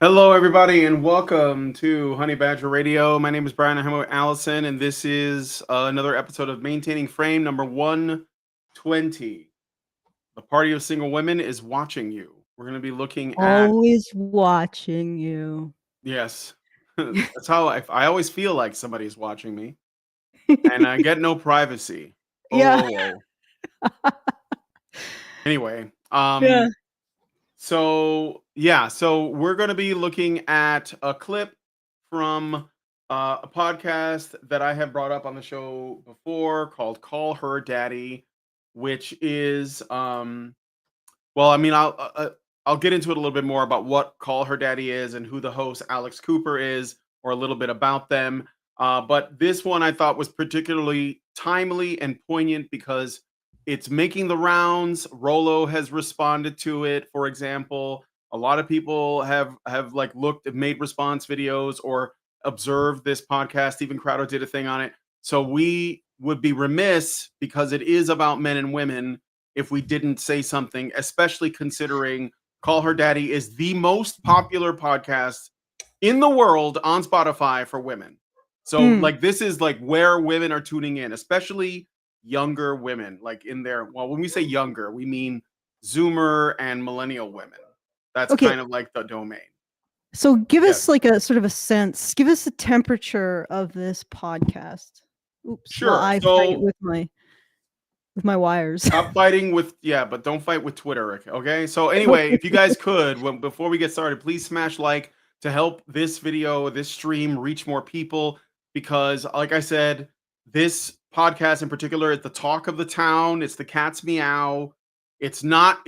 Hello, everybody, and welcome to Honey Badger Radio. My name is Brian. I'm with Allison, and this is another episode of Maintaining Frame number 120. The Party of Single Women is watching you. We're going to be looking at, Always watching you. yes, that's how I always feel like somebody's watching me, and I get no privacy. Oh, Yeah. whoa, whoa. Anyway, Yeah. so we're going to be looking at a clip from a podcast that I have brought up on the show before called "Call Her Daddy," which is well, I mean, I'll get into it a little bit more about what "Call Her Daddy" is and who the host Alex Cooper is, or a little bit about them. But this one I thought was particularly timely and poignant because it's making the rounds. Rolo has responded to it, for example. A lot of people have like looked at made response videos or observed this podcast. Even Crowder did a thing on it. So we would be remiss because it is about men and women if we didn't say something, especially considering Call Her Daddy is the most popular podcast in the world on Spotify for women. So like this is like where women are tuning in, especially younger women, like in their, well, when we say younger, we mean Zoomer and millennial women. That's Okay. kind of like the domain. So give Yes. us like a sort of a sense. Give us the temperature of this podcast. Oops. Sure. Well, I fight with my wires. Stop fighting with, yeah, but don't fight with Twitter, okay? So anyway, if you guys could, before we get started, please smash like to help this video, this stream reach more people, because like I said, this podcast in particular is the talk of the town. It's the cat's meow. It's not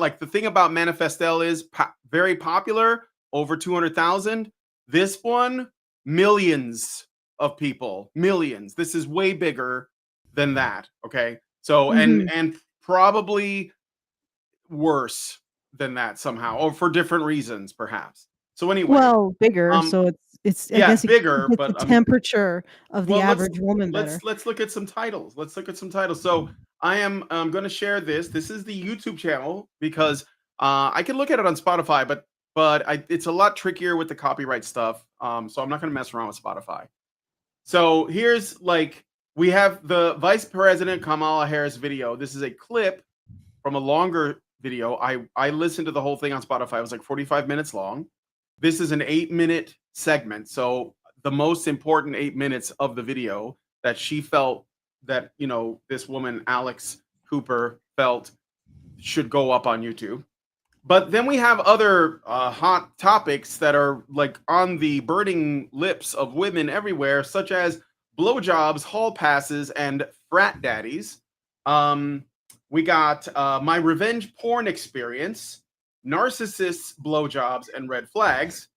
like the thing about Manifestel is very popular, over 200,000. This one, millions of people, millions. This is way bigger than that, okay? So and probably worse than that somehow, or for different reasons, perhaps. So anyway, Well, bigger. So it's I yeah, guess bigger, it's but the temperature of the well, average woman better. let's look at some titles. Let's look at some titles. So I am going to share this. This is the YouTube channel because I can look at it on Spotify, but it's a lot trickier with the copyright stuff. So I'm not going to mess around with Spotify. So here's like we have the Vice President Kamala Harris video. This is a clip from a longer video. I listened to the whole thing on Spotify. It was like 45 minutes long. This is an 8-minute segment. So the most important 8 minutes of the video that she felt that, you know, this woman, Alex Cooper, felt should go up on YouTube. But then we have other hot topics that are like on the burning lips of women everywhere, such as blowjobs, hall passes, and frat daddies. We got my revenge porn experience, narcissists, blowjobs, and red flags.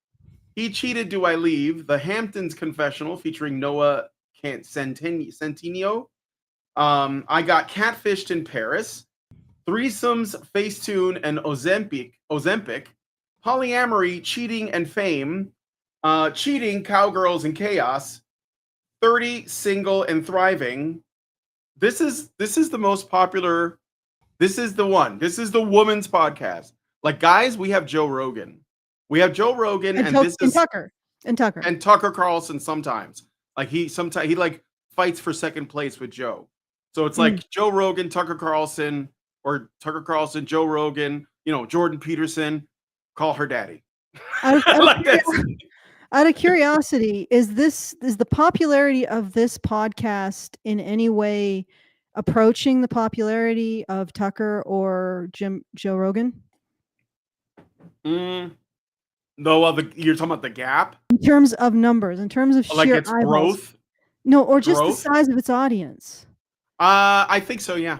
He cheated, do I leave? The Hamptons confessional featuring Noah Centineo. I got catfished in Paris. Threesomes, Facetune, and Ozempic, polyamory, cheating, and fame, cheating, cowgirls, and chaos, 30, single, and thriving. This is the most popular. This is the one. This is the woman's podcast. Like, guys, we have Joe Rogan. We have Joe Rogan, and this is Tucker. And Tucker Carlson sometimes. Like he like fights for second place with Joe. So it's like Joe Rogan, Tucker Carlson, or Tucker Carlson, Joe Rogan, you know, Jordan Peterson, Call Her Daddy. Out of curiosity, is the popularity of this podcast in any way approaching the popularity of Tucker or Joe Rogan? No, you're talking about the gap? In terms of numbers, in terms of Like sheer its eyeballs. growth? No, or just the size of its audience. I think so, yeah.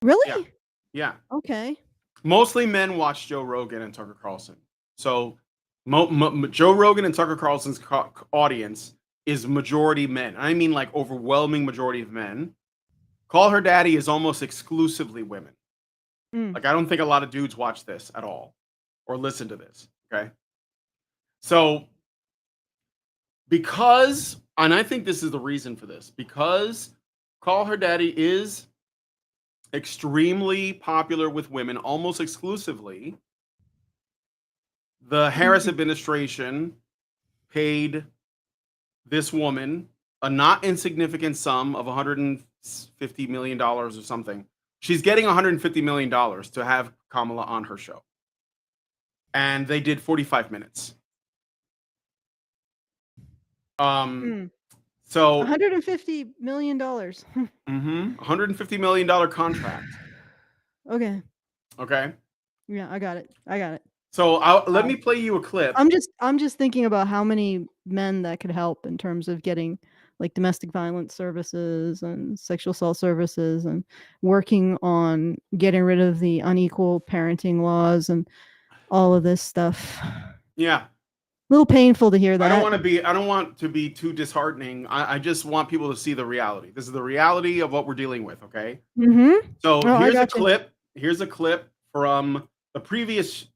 Really? Yeah. Okay. Mostly men watch Joe Rogan and Tucker Carlson. So Joe Rogan and Tucker Carlson's audience is majority men. I mean, like overwhelming majority of men. Call Her Daddy is almost exclusively women. Like, I don't think a lot of dudes watch this at all or listen to this. Okay. So because, and I think this is the reason for this, because Call Her Daddy is extremely popular with women, almost exclusively, the Harris administration paid this woman a not insignificant sum of $150 million or something. She's getting $150 million to have Kamala on her show. And they did 45 minutes. So $150 million. $150 million contract. Okay. Okay. Yeah, I got it. So let me play you a clip. I'm just thinking about how many men that could help in terms of getting like domestic violence services and sexual assault services and working on getting rid of the unequal parenting laws and all of this stuff. Yeah. A little painful to hear that. I don't want to be too disheartening. I just want people to see the reality. This is the reality of what we're dealing with, okay? So here's a clip. Here's a clip from the previous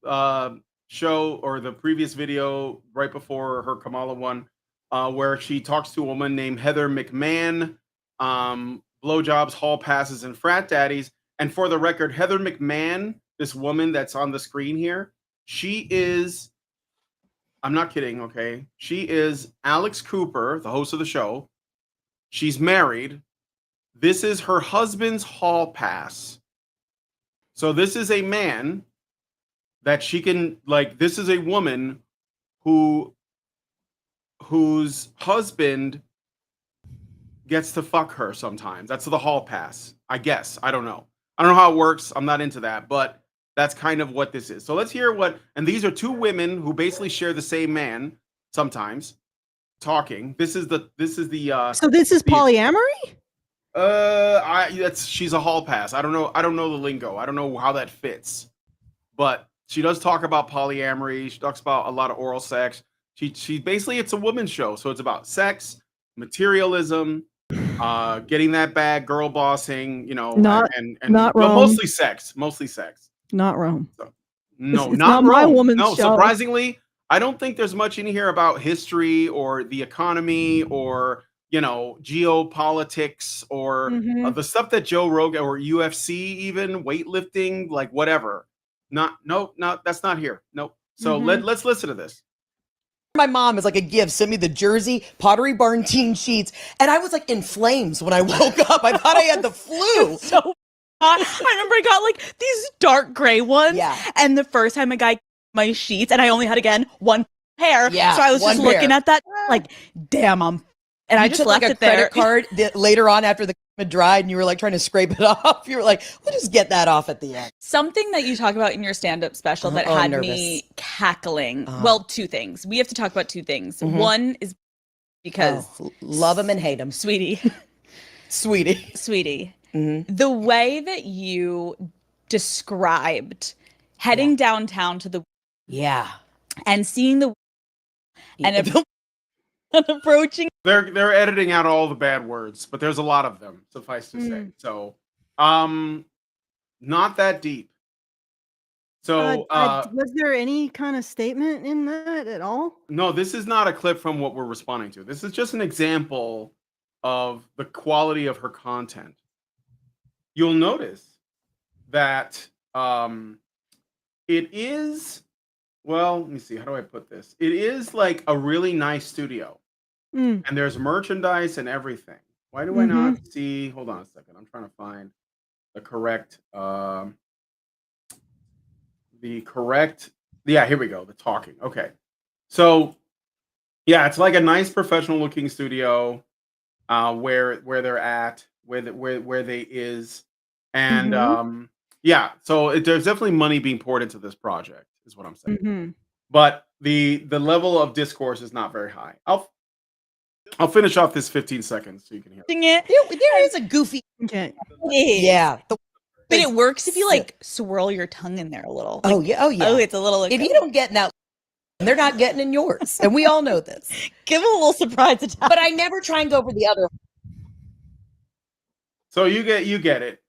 show or the previous video right before her Kamala one, where she talks to a woman named Heather McMahon, blowjobs, hall passes, and frat daddies. And for the record, Heather McMahon, this woman that's on the screen here, she is, I'm not kidding, okay? She is Alex Cooper, the host of the show. She's married. This is her husband's hall pass. So this is a man that she can, like, this is a woman whose husband gets to fuck her sometimes. That's the hall pass, I guess. I don't know how it works. I'm not into that, but that's kind of what this is. So let's hear and these are two women who basically share the same man sometimes talking. This is the So this is polyamory? She's a hall pass. I don't know the lingo. I don't know how that fits. But she does talk about polyamory. She talks about a lot of oral sex. She basically, it's a woman's show. So it's about sex, materialism, getting that bag, girl bossing, not well, Rome. mostly sex. Not Rome. So, no, it's not not my Rome. woman's No, show. surprisingly, I don't think there's much in here about history or the economy or geopolitics or the stuff that Joe Rogan or UFC, even weightlifting, like whatever. No, that's not here. Nope. So let's listen to this. My mom, as like a gift, sent me the Jersey Pottery Barn teen sheets, and I was like in flames when I woke up. I thought I had the flu. So I remember I got like these dark gray ones. Yeah. And the first time a guy my sheets, and I only had again one pair. Yeah, so I was just one pair. looking at that like, damn, and I just took left like a it there. credit card that later on after the had dried, and you were like trying to scrape it off. You were like, we'll just get that off at the end. Something that you talk about in your stand-up special that had me cackling. Well, two things. We have to talk about two things. One is because love him and hate him, sweetie. The way that you described heading downtown to the and seeing the and approaching. They're editing out all the bad words, but there's a lot of them, suffice to say. So, not that deep. So, was there any kind of statement in that at all? No, this is not a clip from what we're responding to. This is just an example of the quality of her content. You'll notice that it is, well, let me see, how do I put this? It is like a really nice studio. And there's merchandise and everything. Why do I not see? Hold on a second. I'm trying to find the correct. Yeah, here we go. The talking. Okay. So, yeah, it's like a nice professional looking studio where they're at, where they is. And yeah, so there's definitely money being poured into this project, is what I'm saying. But the level of discourse is not very high. I'll finish off this 15 seconds so you can hear it. There is a goofy. Okay. Yeah. But it works if you like swirl your tongue in there a little. Like, oh yeah. Oh, it's a little. If you don't get in that, they're not getting in yours, and we all know this. Give them a little surprise attack. But I never try and go for the other. So you get it.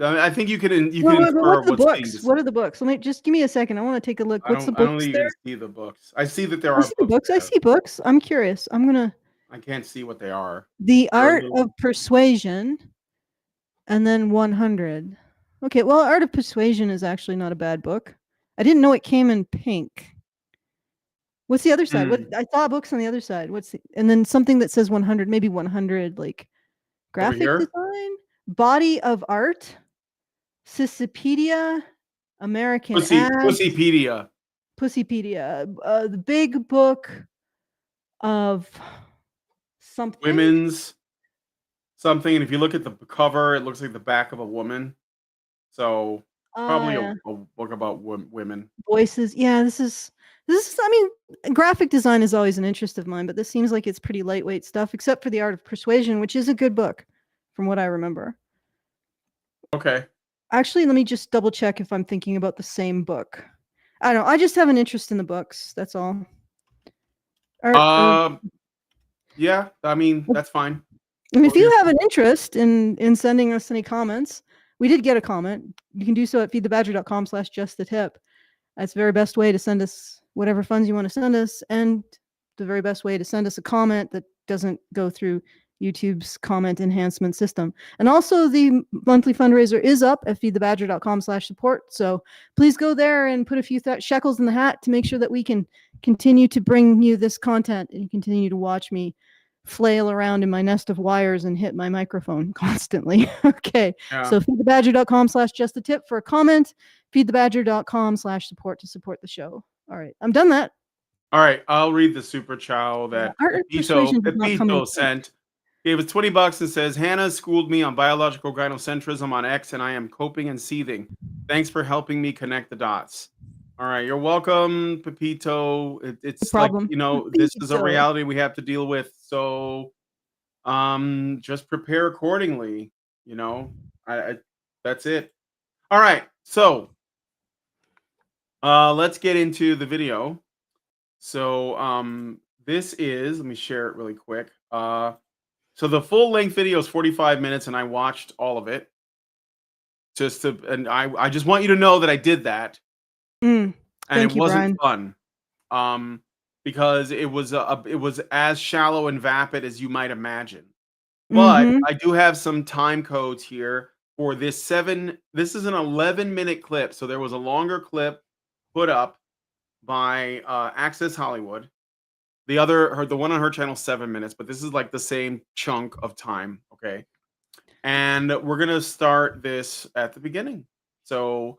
I think you can infer what's the what's being books? What are the books? Let me just give me a second. I want to take a look. What's the books? I don't even see the books. I see that there are books. I see books. I'm curious. I can't see what they are. The Art of Persuasion, and then 100. Okay, well, Art of Persuasion is actually not a bad book. I didn't know it came in pink. What's the other side? What I saw books on the other side. And then something that says 100, maybe 100, like graphic design, body of art, Sissipedia, American ads, Pussypedia. The big book of something. Women's something. And if you look at the cover, it looks like the back of a woman. So probably a book about women. Voices. Yeah, this is, I mean, graphic design is always an interest of mine, but this seems like it's pretty lightweight stuff, except for The Art of Persuasion, which is a good book from what I remember. Okay. Actually, let me just double check if I'm thinking about the same book. I don't know. I just have an interest in the books. That's all. Yeah, I mean, that's fine. And if you have an interest in sending us any comments, we did get a comment. You can do so at feedthebadger.com/justthetip. That's the very best way to send us whatever funds you want to send us, and the very best way to send us a comment that doesn't go through YouTube's comment enhancement system. And also the monthly fundraiser is up at feedthebadger.com/support. So please go there and put a few shekels in the hat to make sure that we can continue to bring you this content and continue to watch me flail around in my nest of wires and hit my microphone constantly. Okay. Yeah. So feedthebadger.com/justthetip for a comment, feedthebadger.com/support to support the show. All right. I'm done that. All right. I'll read the super chow that Pepito sent. Gave us $20 and says, Hannah schooled me on biological gynocentrism on X, and I am coping and seething. Thanks for helping me connect the dots. All right, you're welcome, Pepito. It's like, you know, this is a reality we have to deal with. So just prepare accordingly, you know. That's it. All right, so let's get into the video. So this is, let me share it really quick. So the full length video is 45 minutes, and I watched all of it. And I just want you to know that I did that. And it wasn't fun, because it was as shallow and vapid as you might imagine. But I do have some time codes here for this. This is an 11-minute clip, so there was a longer clip put up by Access Hollywood. The one on her channel, 7 minutes, but this is like the same chunk of time. Okay, and we're gonna start this at the beginning. So.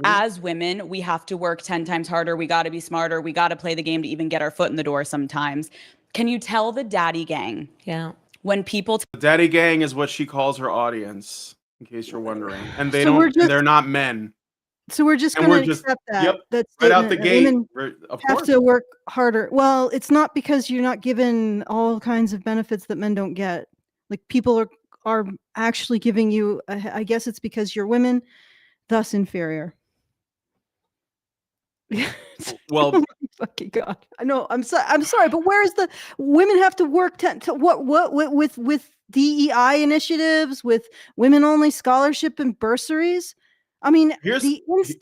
As women, we have to work 10 times harder. We got to be smarter. We got to play the game to even get our foot in the door sometimes. Can you tell the daddy gang? Yeah. When people... The daddy gang is what she calls her audience, in case you're wondering. And they're not men. So we're just going to accept that. Yep, that's right out the gate. Women have to work harder. Well, it's not because you're not given all kinds of benefits that men don't get. Like, people are actually giving you, I guess it's because you're women, thus inferior. Well, oh fucking God, I know. I'm sorry, but where's the women have to work to what with DEI initiatives, with women only scholarship and bursaries? I mean,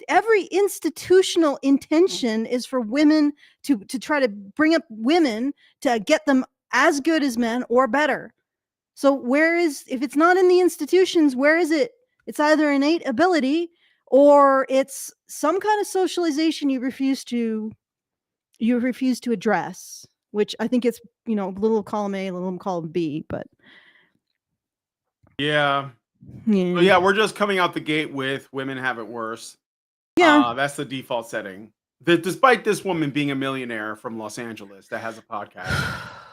every institutional intention is for women to try to bring up women to get them as good as men or better. So if it's not in the institutions, where is it? It's either innate ability, or it's some kind of socialization you refuse to address, which I think it's, you know, little column A, little column B, but yeah. So yeah, we're just coming out the gate with women have it worse. Yeah. That's the default setting. Despite this woman being a millionaire from Los Angeles that has a podcast.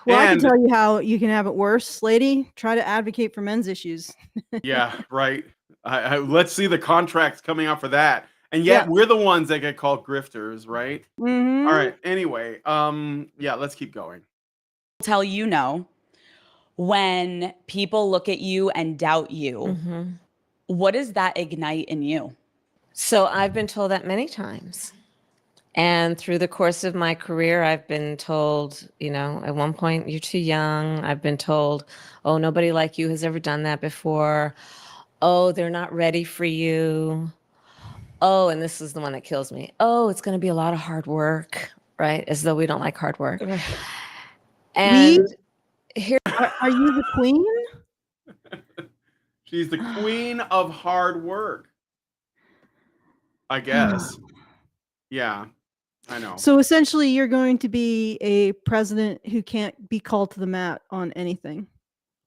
Well, I can tell you how you can have it worse, lady. Try to advocate for men's issues. Yeah, right. Let's see the contracts coming out for that. And yet we're the ones that get called grifters, right? Mm-hmm. All right. Anyway, yeah, let's keep going. Tell you no. When people look at you and doubt you, what does that ignite in you? So I've been told that many times. And through the course of my career, I've been told, you know, at one point, you're too young. I've been told, oh, nobody like you has ever done that before. Oh, they're not ready for you. Oh, and this is the one that kills me. Oh, it's going to be a lot of hard work, right? As though we don't like hard work. And here, are you the queen? She's the queen of hard work, I guess. Yeah. I know. So essentially, you're going to be a president who can't be called to the mat on anything,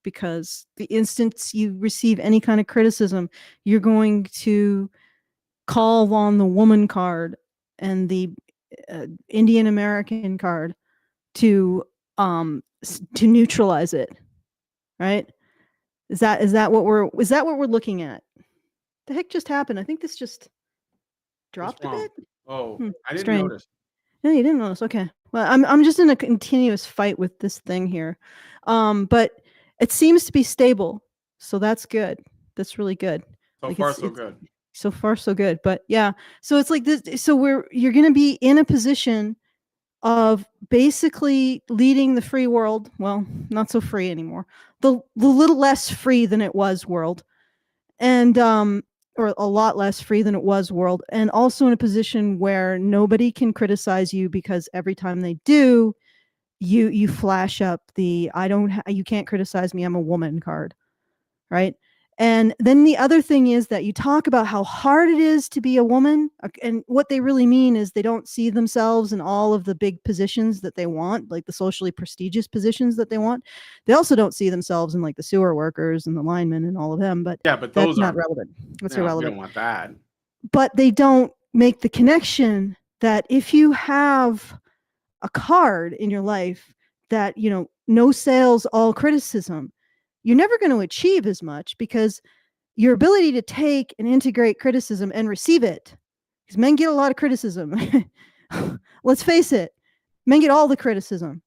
because the instant you receive any kind of criticism, you're going to call on the woman card and the Indian American card to neutralize it, right? Is that what we're looking at? The heck just happened? I think this just dropped a bit. Oh, I didn't strange. notice. No, you didn't notice. Okay. Well, I'm just in a continuous fight with this thing here. But it seems to be stable. So that's good. That's really good. So far, so good. So far, so good. But yeah, so it's like this. So you're going to be in a position of basically leading the free world. Well, not so free anymore. The little less free than it was world. And, or a lot less free than it was world, and also in a position where nobody can criticize you, because every time they do, you flash up the you can't criticize me, I'm a woman card, right? And then the other thing is that you talk about how hard it is to be a woman, and what they really mean is they don't see themselves in all of the big positions that they want, like the socially prestigious positions that they want. They also don't see themselves in like the sewer workers and the linemen and all of them, but but that's not relevant. That's irrelevant. We don't want that. But they don't make the connection that if you have a card in your life that, no sales, all criticism, you're never going to achieve as much, because your ability to take and integrate criticism and receive it, because men get a lot of criticism. Let's face it, men get all the criticism,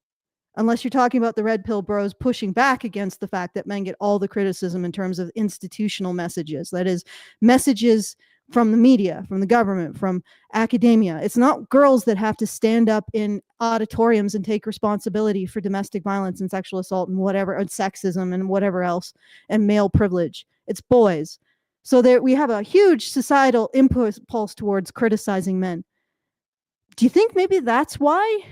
unless you're talking about the red pill bros pushing back against the fact that men get all the criticism in terms of institutional messages. That is, messages from the media, from the government, from academia. It's not girls that have to stand up in auditoriums and take responsibility for domestic violence and sexual assault and whatever, and sexism and whatever else, and male privilege. It's boys. So there we have a huge societal impulse towards criticizing men. Do you think maybe that's why?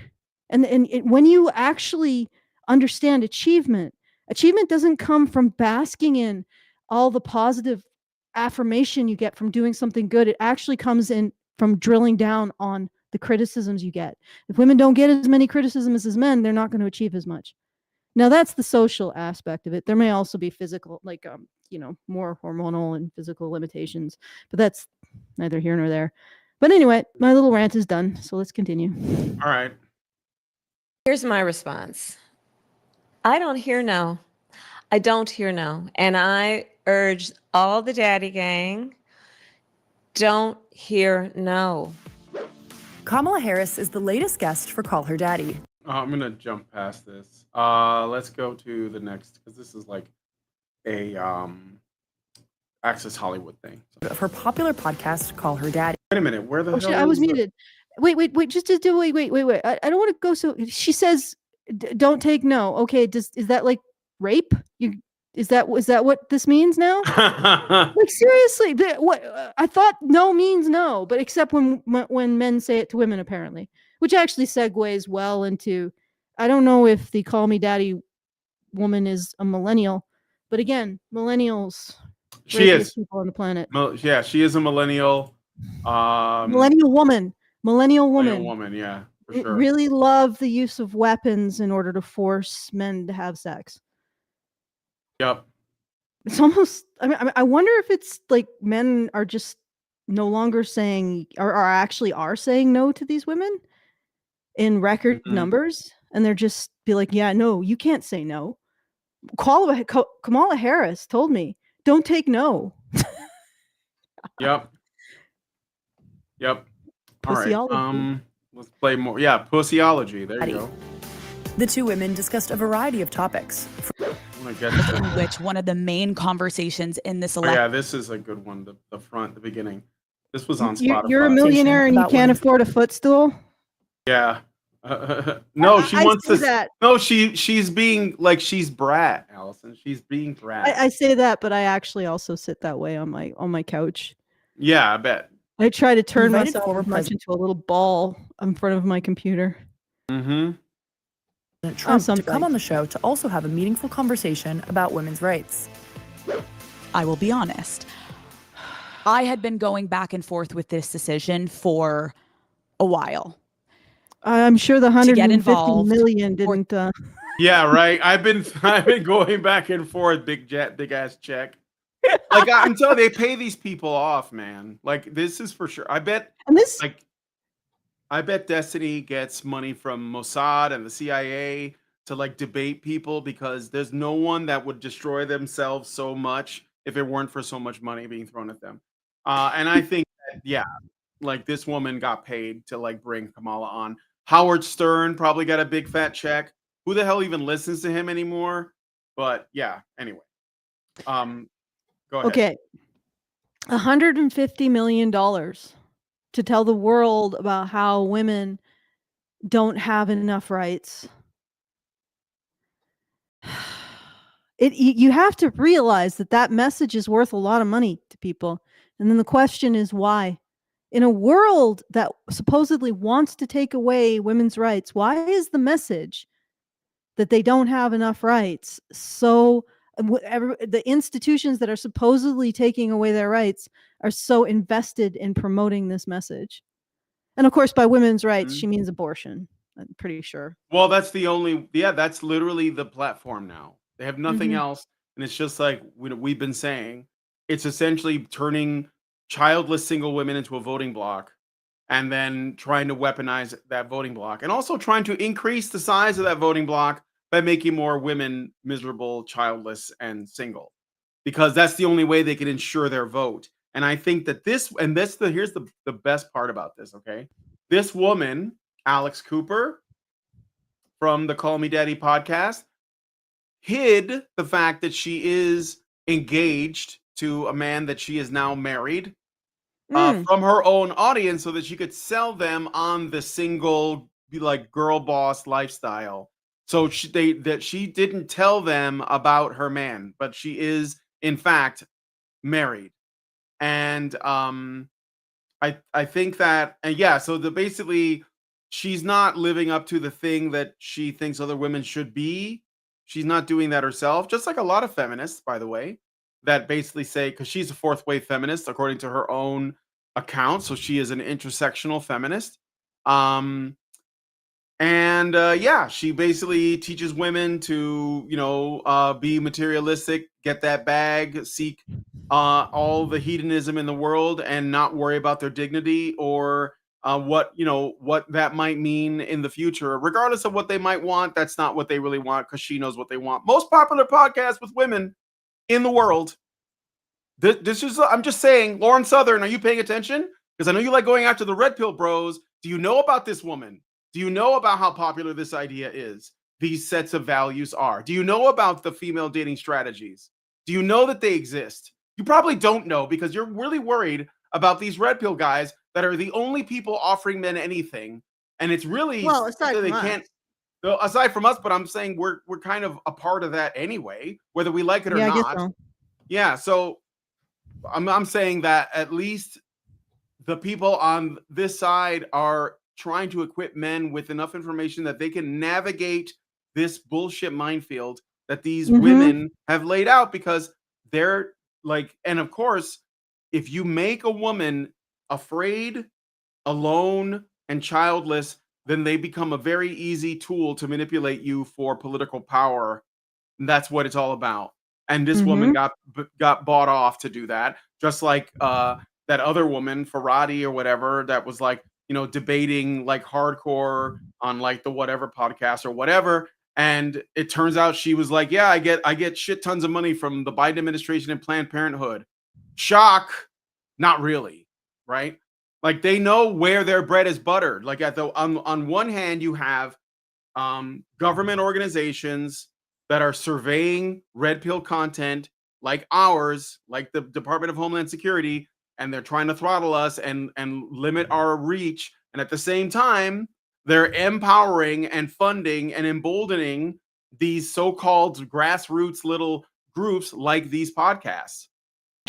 And when you actually understand achievement doesn't come from basking in all the positive affirmation you get from doing something good. It actually comes in from drilling down on the criticisms you get. If women don't get as many criticisms as men, they're not going to achieve as much. Now that's the social aspect of it. There may also be physical, like more hormonal and physical limitations, but that's neither here nor there. But anyway, my little rant is done, so let's continue. All right. Here's my response. I don't hear no. I don't hear no. And I urge all the daddy gang, don't hear no. Kamala Harris is the latest guest for Call Her Daddy. I'm going to jump past this. Let's go to the next, because this is like a Access Hollywood thing. Of her popular podcast, Call Her Daddy. Wait a minute. Where the hell shit, I was muted. Wait. Just to do wait. I don't want to go so. She says, "Don't take no." Okay, is that like rape? Is that what this means now? Like seriously, what I thought no means no, but except when men say it to women, apparently, which actually segues well into. I don't know if the call me daddy woman is a millennial, but again, millennials. She is people on the planet. Yeah, she is a millennial. Millennial woman. Yeah, for sure. Really love the use of weapons in order to force men to have sex. Yep. It's almost. I wonder if it's like men are just no longer saying, or are saying no to these women in record numbers, and they're just be like, yeah, no, you can't say no. Kamala Harris told me, don't take no. Yep. All right. Let's play more. Yeah, Pussyology. There you go. The two women discussed a variety of topics. Which one of the main conversations in this election? Yeah, this is a good one. The beginning. This was on Spotify. You're a millionaire and you can't afford a footstool? Yeah. No, she wants to. That. No, she's being like she's brat, Allison. She's being brat. I say that, but I actually also sit that way on my couch. Yeah, I bet. I try to turn myself into a little ball in front of my computer. Mm-hmm. Trump to come on the show to also have a meaningful conversation about women's rights. I will be honest. I had been going back and forth with this decision for a while. I'm sure the to get 150 involved. million didn't. Yeah, right. I've been going back and forth, big ass check. Like I'm telling you, they pay these people off, man. Like this is for sure. I bet Destiny gets money from Mossad and the CIA to like debate people because there's no one that would destroy themselves so much if it weren't for so much money being thrown at them. And I think that, yeah, like this woman got paid to like bring Kamala on. Howard Stern probably got a big fat check. Who the hell even listens to him anymore? But yeah, anyway. Go ahead. Okay. $150 million to tell the world about how women don't have enough rights. You have to realize that message is worth a lot of money to people. And then the question is why? In a world that supposedly wants to take away women's rights, why is the message that they don't have enough rights so the institutions that are supposedly taking away their rights are so invested in promoting this message? And of course, by women's rights, she means abortion. I'm pretty sure. Well, that's that's literally the platform now. They have nothing else. And it's just like we've been saying, it's essentially turning childless single women into a voting bloc and then trying to weaponize that voting bloc and also trying to increase the size of that voting bloc by making more women miserable, childless, and single, because that's the only way they can ensure their vote. And I think that here's the best part about this. Okay. This woman, Alex Cooper from the Call Me Daddy podcast, hid the fact that she is engaged to a man that she is now married from her own audience so that she could sell them on the single like girl boss lifestyle. So she didn't tell them about her man, but she is in fact married. And I think that, and yeah, so basically she's not living up to the thing that she thinks other women should be. She's not doing that herself, just like a lot of feminists, by the way, that basically say, because she's a fourth wave feminist, according to her own account. So she is an intersectional feminist. Yeah, she basically teaches women to, be materialistic, get that bag, seek all the hedonism in the world and not worry about their dignity or what that might mean in the future, regardless of what they might want. That's not what they really want, because she knows what they want. Most popular podcast with women in the world. This is, I'm just saying, Lauren Southern, are you paying attention? Because I know you like going after the red pill bros. Do you know about this woman? Do you know about how popular this idea is? These sets of values are. Do you know about the female dating strategies? Do you know that they exist? You probably don't know, because you're really worried about these red pill guys that are the only people offering men anything. And it's really, well, aside from us. Aside from us, but I'm saying we're kind of a part of that anyway, whether we like it or not. I guess so. Yeah, so I'm saying that at least the people on this side are trying to equip men with enough information that they can navigate this bullshit minefield that these women have laid out, because they're like, and of course, if you make a woman afraid, alone, and childless, then they become a very easy tool to manipulate you for political power. And that's what it's all about. And this woman got bought off to do that, just like that other woman, Faradi or whatever, that was like, debating like hardcore on like the whatever podcast or whatever. And it turns out she was like, yeah, I get shit tons of money from the Biden administration and Planned Parenthood. Shock. Not really. Right. Like they know where their bread is buttered. Like on one hand, you have government organizations that are surveying red pill content like ours, like the Department of Homeland Security, and they're trying to throttle us and limit our reach. And at the same time, they're empowering and funding and emboldening these so-called grassroots little groups like these podcasts.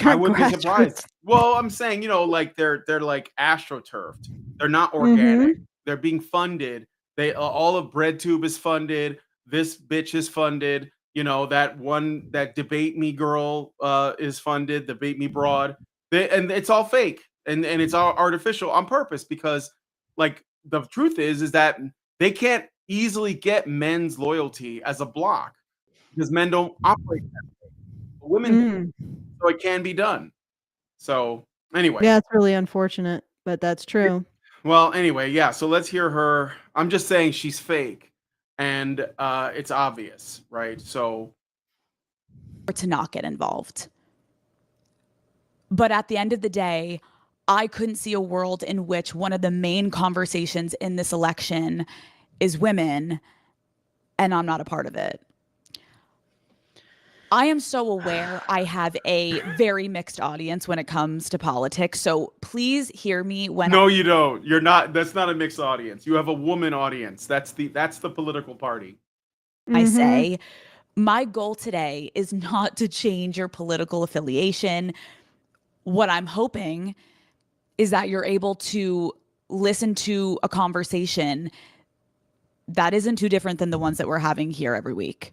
I wouldn't be surprised. Well, I'm saying, like they're like astroturfed. They're not organic. They're being funded. They all of BreadTube is funded. This bitch is funded. That Debate Me girl is funded. Debate Me Broad. And it's all fake and it's all artificial on purpose, because like the truth is that they can't easily get men's loyalty as a block because men don't operate that way. But women do, so it can be done. So anyway. Yeah, it's really unfortunate, but that's true. Well, anyway, yeah. So let's hear her. I'm just saying she's fake, and it's obvious, right? So to not get involved. But at the end of the day, I couldn't see a world in which one of the main conversations in this election is women, and I'm not a part of it. I am so aware I have a very mixed audience when it comes to politics. So please hear me when No, you don't. You're not. That's not a mixed audience. You have a woman audience. That's the political party. I say my goal today is not to change your political affiliation. What I'm hoping is that you're able to listen to a conversation that isn't too different than the ones that we're having here every week.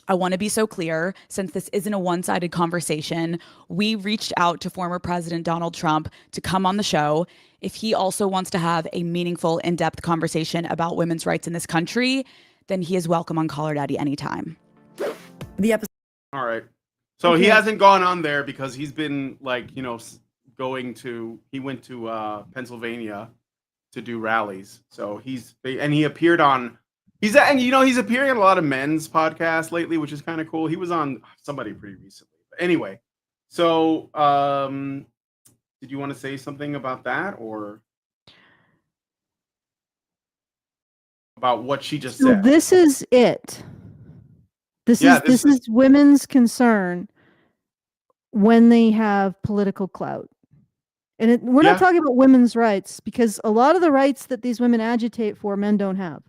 I want to be so clear, since this isn't a one-sided conversation, we reached out to former President Donald Trump to come on the show. If he also wants to have a meaningful, in-depth conversation about women's rights in this country, then he is welcome on Caller Daddy anytime. The episode. All right. So he hasn't gone on there because he's been like, he went to Pennsylvania to do rallies. So he appeared on, he's appearing on a lot of men's podcasts lately, which is kind of cool. He was on somebody pretty recently. But anyway, so did you want to say something about that or about what she just said? This is it. This is women's concern when they have political clout. And we're not talking about women's rights, because a lot of the rights that these women agitate for, men don't have.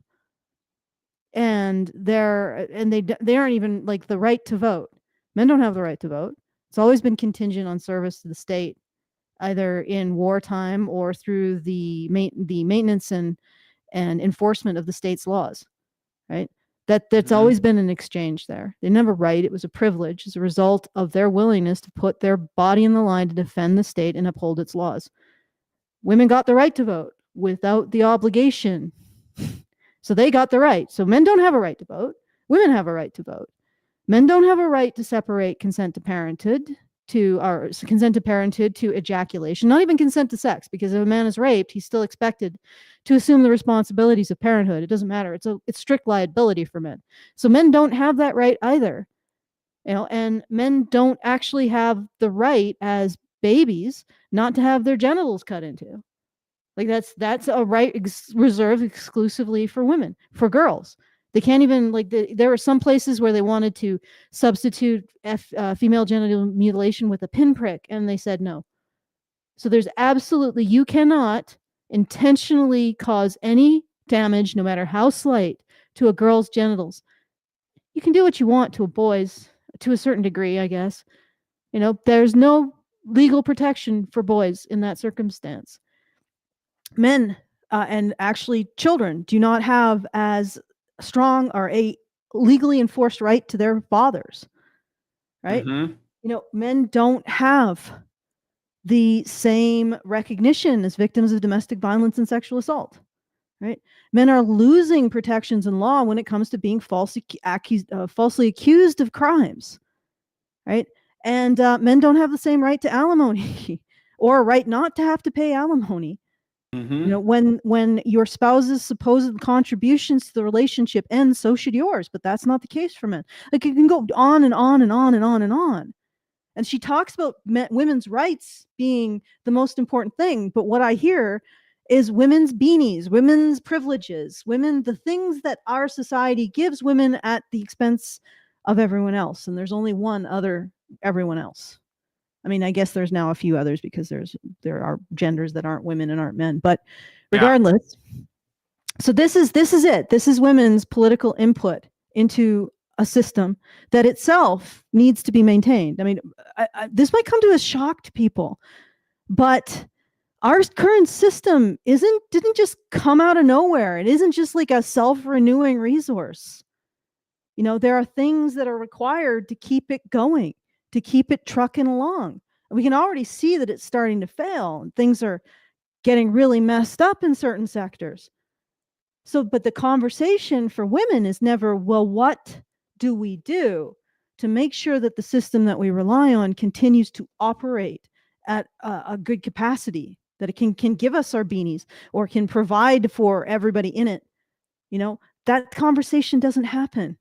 And they aren't even like the right to vote. Men don't have the right to vote. It's always been contingent on service to the state, either in wartime or through the maintenance and enforcement of the state's laws, right? That's always been an exchange there. They never right. It was a privilege as a result of their willingness to put their body in the line to defend the state and uphold its laws. Women got the right to vote without the obligation. So they got the right. So men don't have a right to vote. Women have a right to vote. Men don't have a right to separate consent to parenthood to ejaculation, not even consent to sex, because if a man is raped, he's still expected to assume the responsibilities of parenthood. It doesn't matter. It's strict liability for men. So men don't have that right either. And men don't actually have the right as babies not to have their genitals cut into. Like that's a right reserved exclusively for women, for girls. They can't even, there are some places where they wanted to substitute female genital mutilation with a pinprick, and they said no. So there's you cannot intentionally cause any damage, no matter how slight, to a girl's genitals. You can do what you want to a boy's, to a certain degree, I guess. There's no legal protection for boys in that circumstance. Men and actually children do not have as strong or a legally enforced right to their fathers, right? Men don't have the same recognition as victims of domestic violence and sexual assault, right? Men are losing protections in law when it comes to being falsely accused of crimes, right? And men don't have the same right to alimony or a right not to have to pay alimony. When your spouse's supposed contributions to the relationship end, so should yours. But that's not the case for men. It can go on and on and on and on and on. And she talks about women's rights being the most important thing. But what I hear is women's beanies, women's privileges, the things that our society gives women at the expense of everyone else. And there's only one other everyone else. I mean, I guess there's now a few others because there are genders that aren't women and aren't men. But regardless, so this is it. This is women's political input into a system that itself needs to be maintained. I mean, this might come to a shock to people, but our current system didn't just come out of nowhere. It isn't just like a self-renewing resource. There are things that are required to keep it going, to keep it trucking along. And we can already see that it's starting to fail and things are getting really messed up in certain sectors. So, but the conversation for women is never, well, what do we do to make sure that the system that we rely on continues to operate at a good capacity, that it can give us our beanies or can provide for everybody in it? You know, that conversation doesn't happen.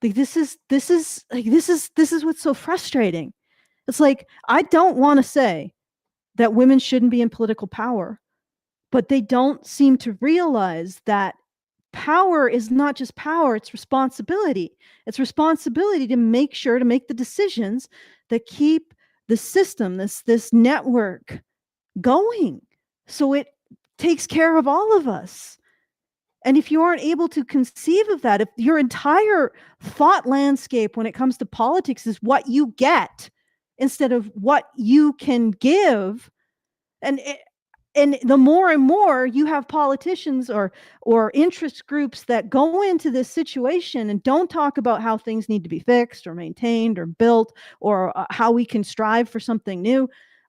Like this is what's so frustrating. It's like, I don't want to say that women shouldn't be in political power, but they don't seem to realize that power is not just power, it's responsibility. It's responsibility to make sure to make the decisions that keep the system, this network going, so it takes care of all of us. And if you aren't able to conceive of that, if your entire thought landscape when it comes to politics is what you get instead of what you can give, and the more and more you have politicians or interest groups that go into this situation and don't talk about how things need to be fixed or maintained or built or how we can strive for something new,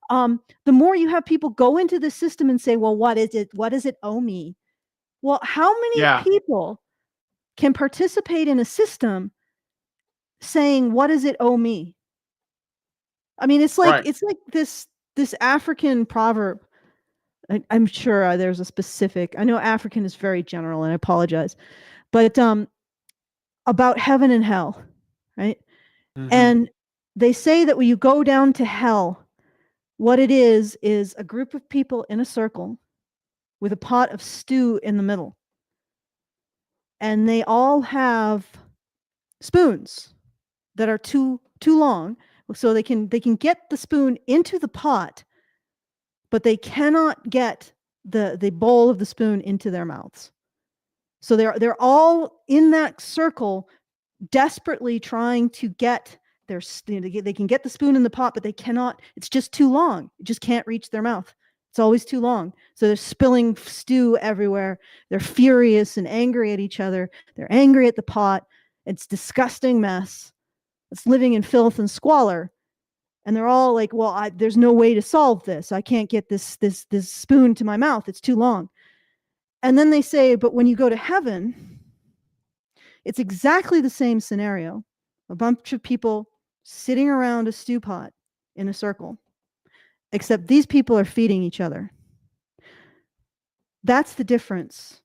the more you have people go into the system and say, well, what is it? What does it owe me? Well, how many people can participate in a system saying, what does it owe me? I mean, it's like it's like this African proverb. I'm sure there's a specific, I know African is very general and I apologize, but about heaven and hell, right? And they say that when you go down to hell, what it is a group of people in a circle with a pot of stew in the middle. And they all have spoons that are too long, so they can get the spoon into the pot, but they cannot get the bowl of the spoon into their mouths. So they're all in that circle, desperately trying to get they can get the spoon in the pot, but they cannot. It's just too long. It just can't reach their mouth. It's always too long. So they're spilling stew everywhere. They're furious and angry at each other. They're angry at the pot. It's a disgusting mess. It's living in filth and squalor. And they're all like, well, there's no way to solve this. I can't get this spoon to my mouth. It's too long. And then they say, but when you go to heaven, it's exactly the same scenario. A bunch of people sitting around a stew pot in a circle, except these people are feeding each other. That's the difference.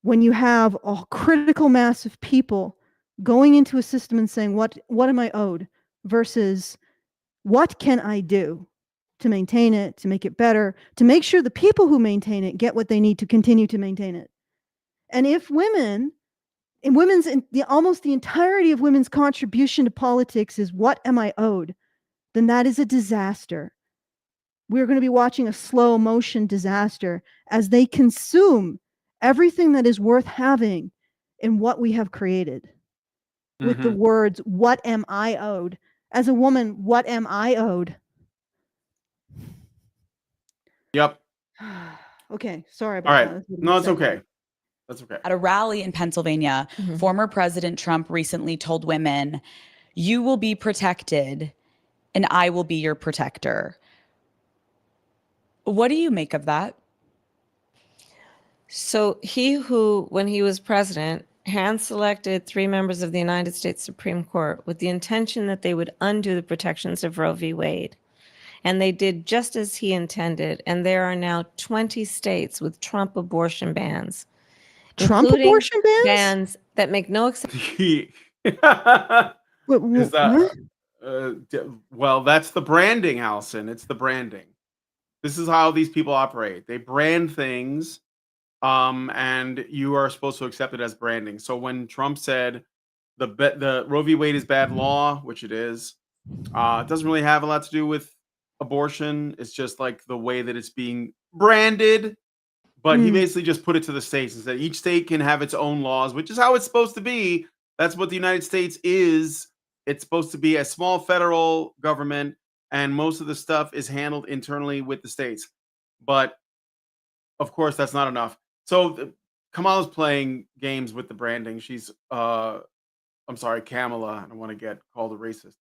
When you have a critical mass of people going into a system and saying, what am I owed? Versus, what can I do to maintain it, to make it better, to make sure the people who maintain it get what they need to continue to maintain it? And if almost the entirety of women's contribution to politics is what am I owed, then that is a disaster. We're going to be watching a slow motion disaster as they consume everything that is worth having in what we have created with the words, what am I owed? As a woman, what am I owed? Yep. Okay, sorry about that. No, it's okay. That's okay. At a rally in Pennsylvania, former President Trump recently told women, you will be protected and I will be your protector. What do you make of that? So he who, when he was president, hand-selected 3 members of the United States Supreme Court with the intention that they would undo the protections of Roe v. Wade. And they did just as he intended. And there are now 20 states with Trump abortion bans. Trump abortion bans? Bans that make no exception. Well, that's the branding, Allison. It's the branding. This is how these people operate. They brand things, and you are supposed to accept it as branding. So when Trump said the Roe v. Wade is bad law, which it is, it doesn't really have a lot to do with abortion. It's just like the way that it's being branded. But he basically just put it to the states and said each state can have its own laws, which is how it's supposed to be. That's what the United States is. It's supposed to be a small federal government, and most of the stuff is handled internally with the states. But of course, that's not enough. So Kamala's playing games with the branding. She's, I'm sorry, Kamala. I don't want to get called a racist.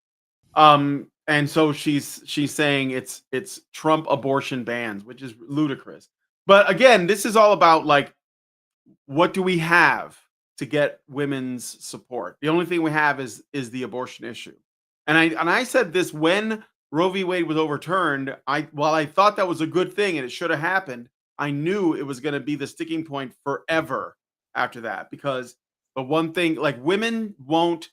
And so she's saying it's Trump abortion bans, which is ludicrous. But again, this is all about like what do we have to get women's support? The only thing we have is the abortion issue. And I said this when Roe v. Wade was overturned. While I thought that was a good thing and it should have happened, I knew it was going to be the sticking point forever after that, because the one thing, like, women won't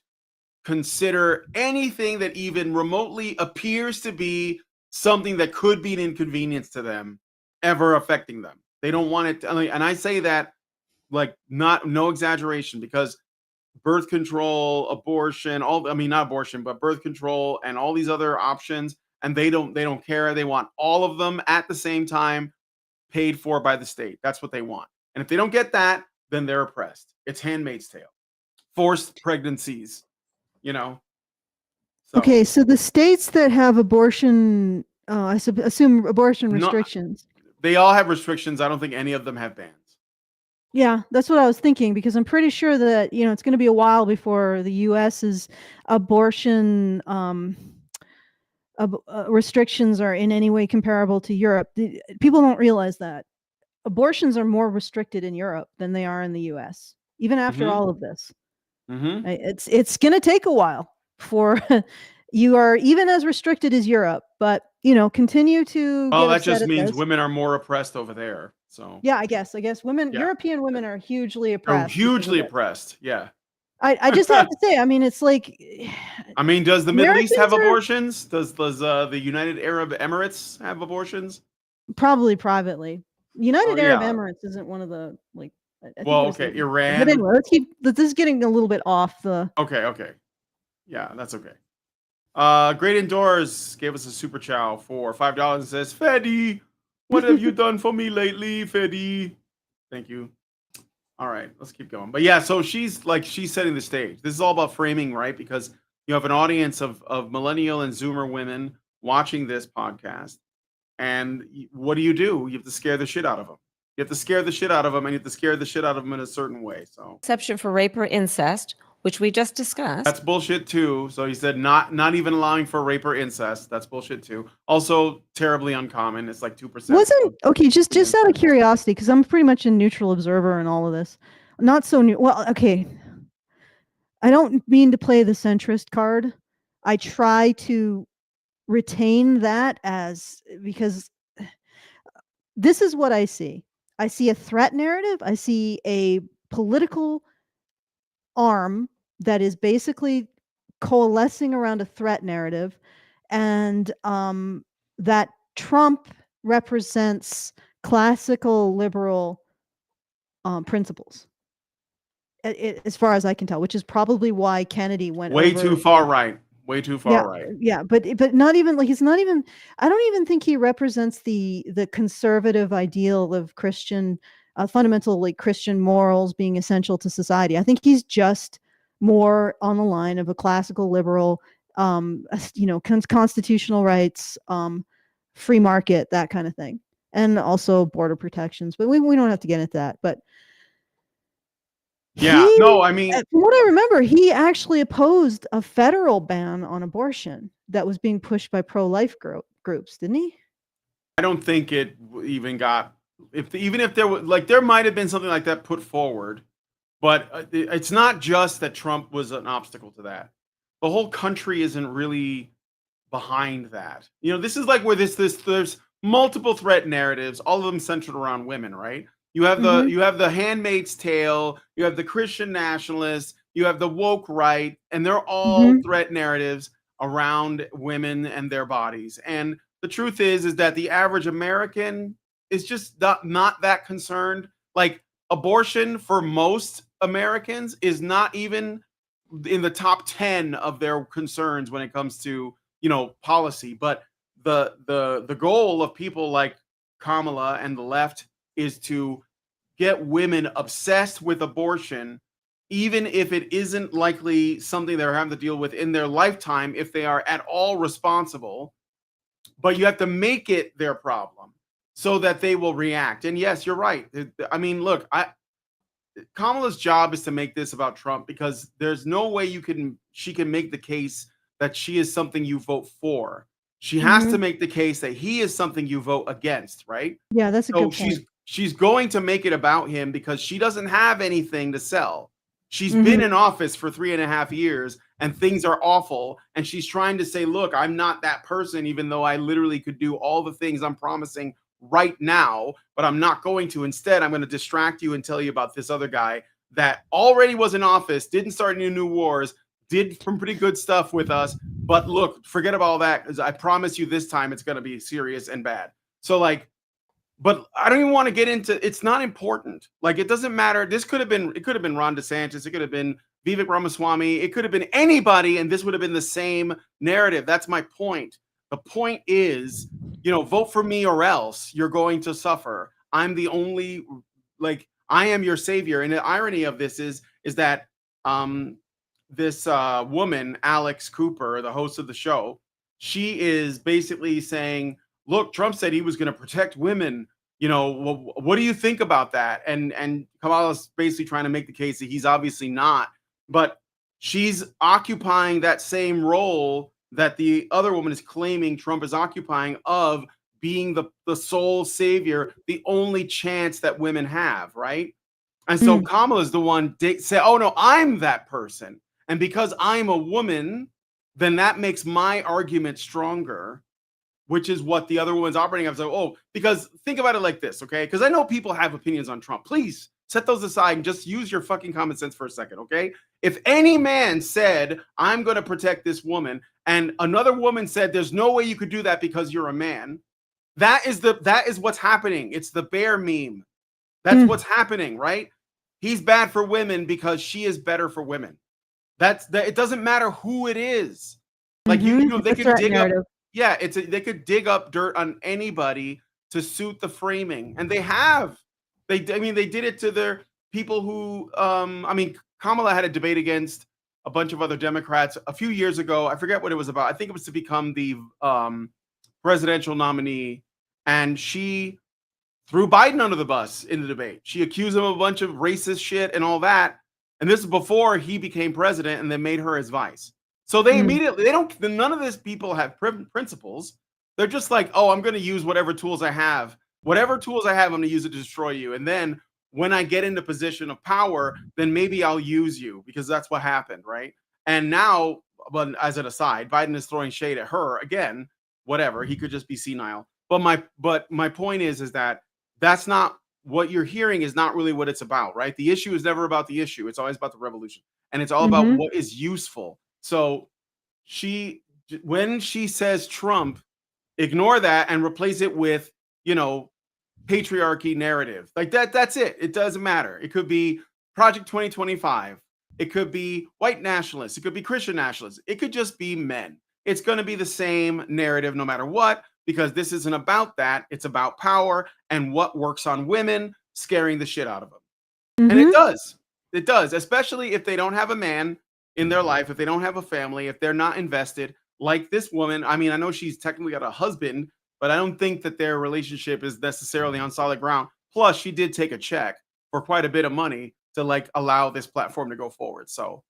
consider anything that even remotely appears to be something that could be an inconvenience to them ever affecting them. They don't want it to, and I say that like no exaggeration, because birth control, abortion, not abortion, but birth control and all these other options, and they don't care. They want all of them at the same time, paid for by the state. That's what they want. And if they don't get that, then they're oppressed. It's Handmaid's Tale. Forced pregnancies, So. Okay, so the states that have abortion, I assume abortion restrictions. They all have restrictions. I don't think any of them have bans. Yeah, that's what I was thinking, because I'm pretty sure that, it's going to be a while before the U.S.'s abortion restrictions are in any way comparable to Europe. People don't realize that abortions are more restricted in Europe than they are in the U.S., even after all of this. It's going to take a while for you are even as restricted as Europe, but continue to. Oh, that just means women are more oppressed over there. So yeah, I guess women, European women are hugely oppressed. Hugely oppressed. Yeah. I just have to say, it's like, does the Middle East have abortions? Does the United Arab Emirates have abortions? Probably privately. United Arab Emirates isn't one of the like. Iran. But anyway, this is getting a little bit off the. Okay. Yeah, that's okay. Great Indoors gave us a super chow for $5 and says, Fedi, what have you done for me lately, Fedi? Thank you. All right, let's keep going. But yeah, so she's setting the stage. This is all about framing, right? Because you have an audience of millennial and Zoomer women watching this podcast. And what do? You have to scare the shit out of them. You have to scare the shit out of them, and you have to scare the shit out of them in a certain way. So, exception for rape or incest, which we just discussed. That's bullshit too. So he said not even allowing for rape or incest. That's bullshit too. Also terribly uncommon. It's like 2%. Just out of curiosity, because I'm pretty much a neutral observer in all of this. Not so new. Well, okay. I don't mean to play the centrist card. I try to retain that because this is what I see. I see a threat narrative. I see a political arm that is basically coalescing around a threat narrative, and that Trump represents classical liberal principles, as far as I can tell, which is probably why Kennedy went way too far right. Way too far right. Yeah, but not even like, he's not even. I don't even think he represents the conservative ideal of Christian, fundamental like Christian morals being essential to society. I think he's just more on the line of a classical liberal, constitutional rights, free market, that kind of thing, and also border protections. But we don't have to get into that. But yeah, from what I remember, he actually opposed a federal ban on abortion that was being pushed by pro-life groups, didn't he? I don't think it even got. Even if there was, like, there might have been something like that put forward, but it's not just that Trump was an obstacle to that. The whole country isn't really behind that. This is like where there's multiple threat narratives, all of them centered around women, right? You have the Handmaid's Tale, you have the Christian nationalists, you have the woke right, and they're all threat narratives around women and their bodies. And the truth is that the average American is just not that concerned. Like, abortion for most Americans is not even in the top 10 of their concerns when it comes to policy. But the goal of people like Kamala and the left is to get women obsessed with abortion, even if it isn't likely something they're having to deal with in their lifetime, if they are at all responsible. But you have to make it their problem so that they will react. And yes, you're right. Look, Kamala's job is to make this about Trump, because there's no way she can make the case that she is something you vote for. She has to make the case that he is something you vote against, right? Yeah, that's a good point. she's going to make it about him because she doesn't have anything to sell. She's been in office for 3.5 years and things are awful. And she's trying to say, look, I'm not that person, even though I literally could do all the things I'm promising right now, but I'm not going to. Instead, I'm going to distract you and tell you about this other guy that already was in office, didn't start any new wars, did some pretty good stuff with us. But look, forget about all that, because I promise you this time it's going to be serious and bad. So like, but I don't even want to get into, it's not important. Like, it doesn't matter. It could have been Ron DeSantis. It could have been Vivek Ramaswamy. It could have been anybody. And this would have been the same narrative. That's my point. The point is, vote for me or else you're going to suffer. I'm the only, like, I am your savior. And the irony of this is that this woman, Alex Cooper, the host of the show, she is basically saying, look, Trump said he was going to protect women. What do you think about that? And Kamala's basically trying to make the case that he's obviously not, but she's occupying that same role that the other woman is claiming Trump is occupying, of being the sole savior, the only chance that women have, right? And so Kamala's the one say, oh no, I'm that person. And because I'm a woman, then that makes my argument stronger, which is what the other woman's operating on. So, because think about it like this, okay? Because I know people have opinions on Trump. Please set those aside and just use your fucking common sense for a second, okay? If any man said, I'm going to protect this woman, and another woman said, there's no way you could do that because you're a man, that is what's happening. It's the bear meme. That's what's happening, right? He's bad for women because she is better for women. It doesn't matter who it is. Like they could dig up. Yeah, they could dig up dirt on anybody to suit the framing, and they have. They did it to their people who. Kamala had a debate against a bunch of other Democrats a few years ago. I forget what it was about. I think it was to become the presidential nominee, and she threw Biden under the bus in the debate. She accused him of a bunch of racist shit and all that. And this is before he became president, and they made her his vice. So they immediately, none of these people have principles. They're just like, oh, I'm going to use whatever tools I have. Whatever tools I have, I'm going to use it to destroy you. And then when I get into position of power, then maybe I'll use you, because that's what happened, right? And now, but as an aside, Biden is throwing shade at her again. Whatever, he could just be senile. But my point is that that's not what you're hearing, is not really what it's about, right? The issue is never about the issue. It's always about the revolution, and it's all about what is useful. So when she says Trump, ignore that and replace it with, patriarchy narrative. Like that's it. It doesn't matter. It could be Project 2025. It could be white nationalists. It could be Christian nationalists. It could just be men. It's going to be the same narrative no matter what, because this isn't about that. It's about power and what works on women, scaring the shit out of them. And it does. It does, especially if they don't have a man in their life, if they don't have a family, if they're not invested, like this woman. I mean, I know she's technically got a husband, but I don't think that their relationship is necessarily on solid ground. Plus, she did take a check for quite a bit of money to allow this platform to go forward. So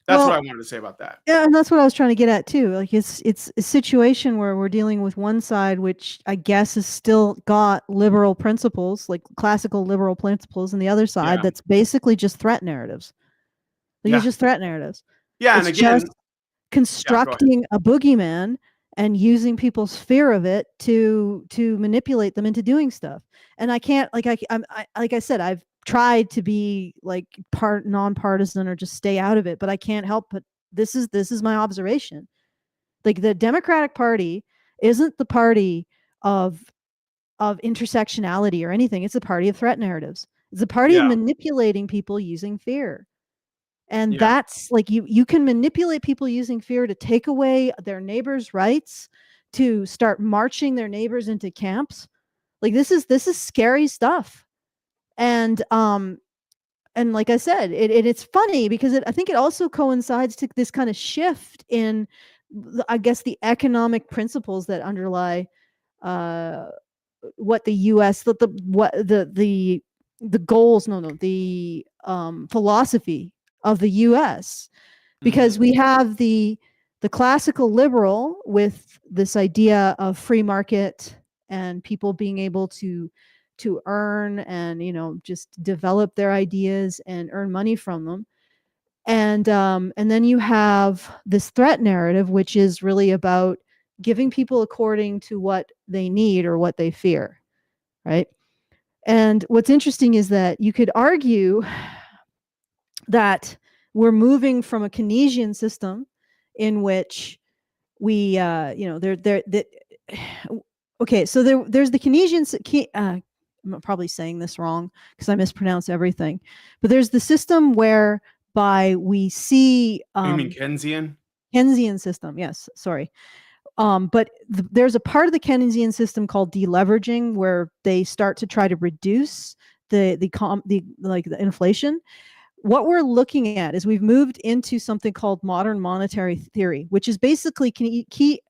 that's what I wanted to say about that. Yeah, and that's what I was trying to get at too. Like it's a situation where we're dealing with one side, which I guess has still got liberal principles, like classical liberal principles, and the other side that's basically just threat narratives. It's just threat narratives. Yeah, it's and again, just constructing a boogeyman and using people's fear of it to manipulate them into doing stuff. And I can't, like I said, I've tried to be nonpartisan or just stay out of it, but I can't help but this is my observation. Like, the Democratic Party isn't the party of intersectionality or anything. It's a party of threat narratives. It's a party of manipulating people using fear. And that's like, you can manipulate people using fear to take away their neighbors' rights, to start marching their neighbors into camps. Like, this is scary stuff. And like I said, it's funny because I think it also coincides to this kind of shift in, I guess, the economic principles that underlie what the U.S. the goals, the philosophy of the U.S. Because we have the classical liberal with this idea of free market and people being able to to earn and just develop their ideas and earn money from them. And then you have this threat narrative, which is really about giving people according to what they need or what they fear, right? And what's interesting is that you could argue that we're moving from a Keynesian system in which we, okay, so there's the Keynesian. I'm probably saying this wrong because I mispronounce everything, but there's the system whereby we see. You mean Keynesian? Keynesian system, yes. Sorry. But there's a part of the Keynesian system called deleveraging, where they start to try to reduce the inflation. What we're looking at is we've moved into something called modern monetary theory, which is basically Keynesian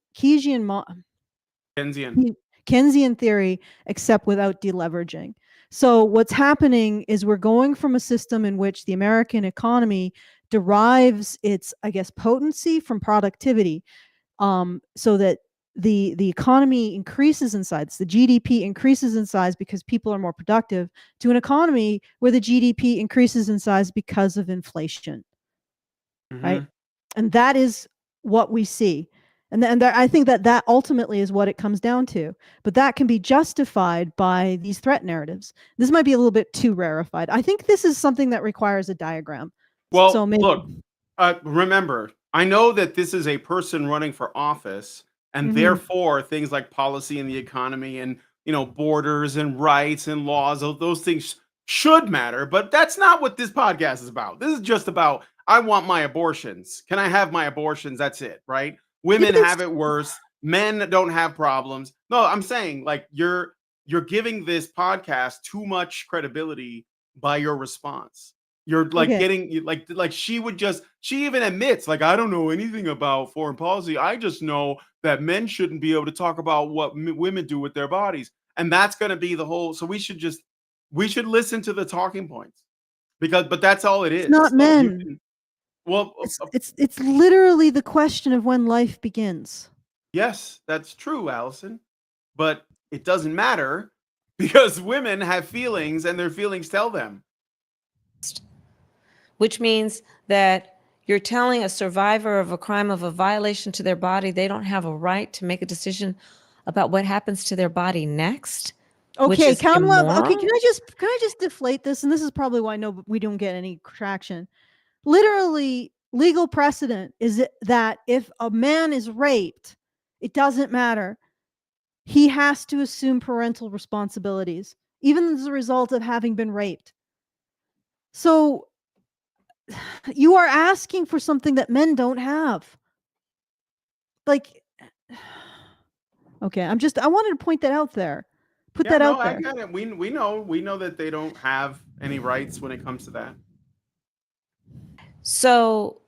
theory, except without deleveraging. So what's happening is we're going from a system in which the American economy derives its, I guess, potency from productivity, so that the economy increases in size, the GDP increases in size because people are more productive, to an economy where the GDP increases in size because of inflation, right? And that is what we see. And I think that ultimately is what it comes down to. But that can be justified by these threat narratives. This might be a little bit too rarefied. I think this is something that requires a diagram. Well, so maybe, look, remember, I know that this is a person running for office, and therefore things like policy and the economy and borders and rights and laws, those things should matter. But that's not what this podcast is about. This is just about, I want my abortions. Can I have my abortions? That's it, right? Women have it worse. Men don't have problems. No, I'm saying, like, you're giving this podcast too much credibility by your response. You're like getting like she even admits, like, I don't know anything about foreign policy. I just know that men shouldn't be able to talk about what women do with their bodies. And that's going to be the whole. So we should listen to the talking points, but that's all it is. It's not men. Well, it's literally the question of when life begins. Yes, that's true, Allison. But it doesn't matter because women have feelings and their feelings tell them. Which means that you're telling a survivor of a crime, of a violation to their body, they don't have a right to make a decision about what happens to their body next. Okay, Kamala. Okay, can I just deflate this? And this is probably why we don't get any traction. Literally, legal precedent is that if a man is raped, it doesn't matter. He has to assume parental responsibilities, even as a result of having been raped. So you are asking for something that men don't have. Like, okay, I wanted to point that out there. Put that out there. I got it. We know that they don't have any rights when it comes to that. So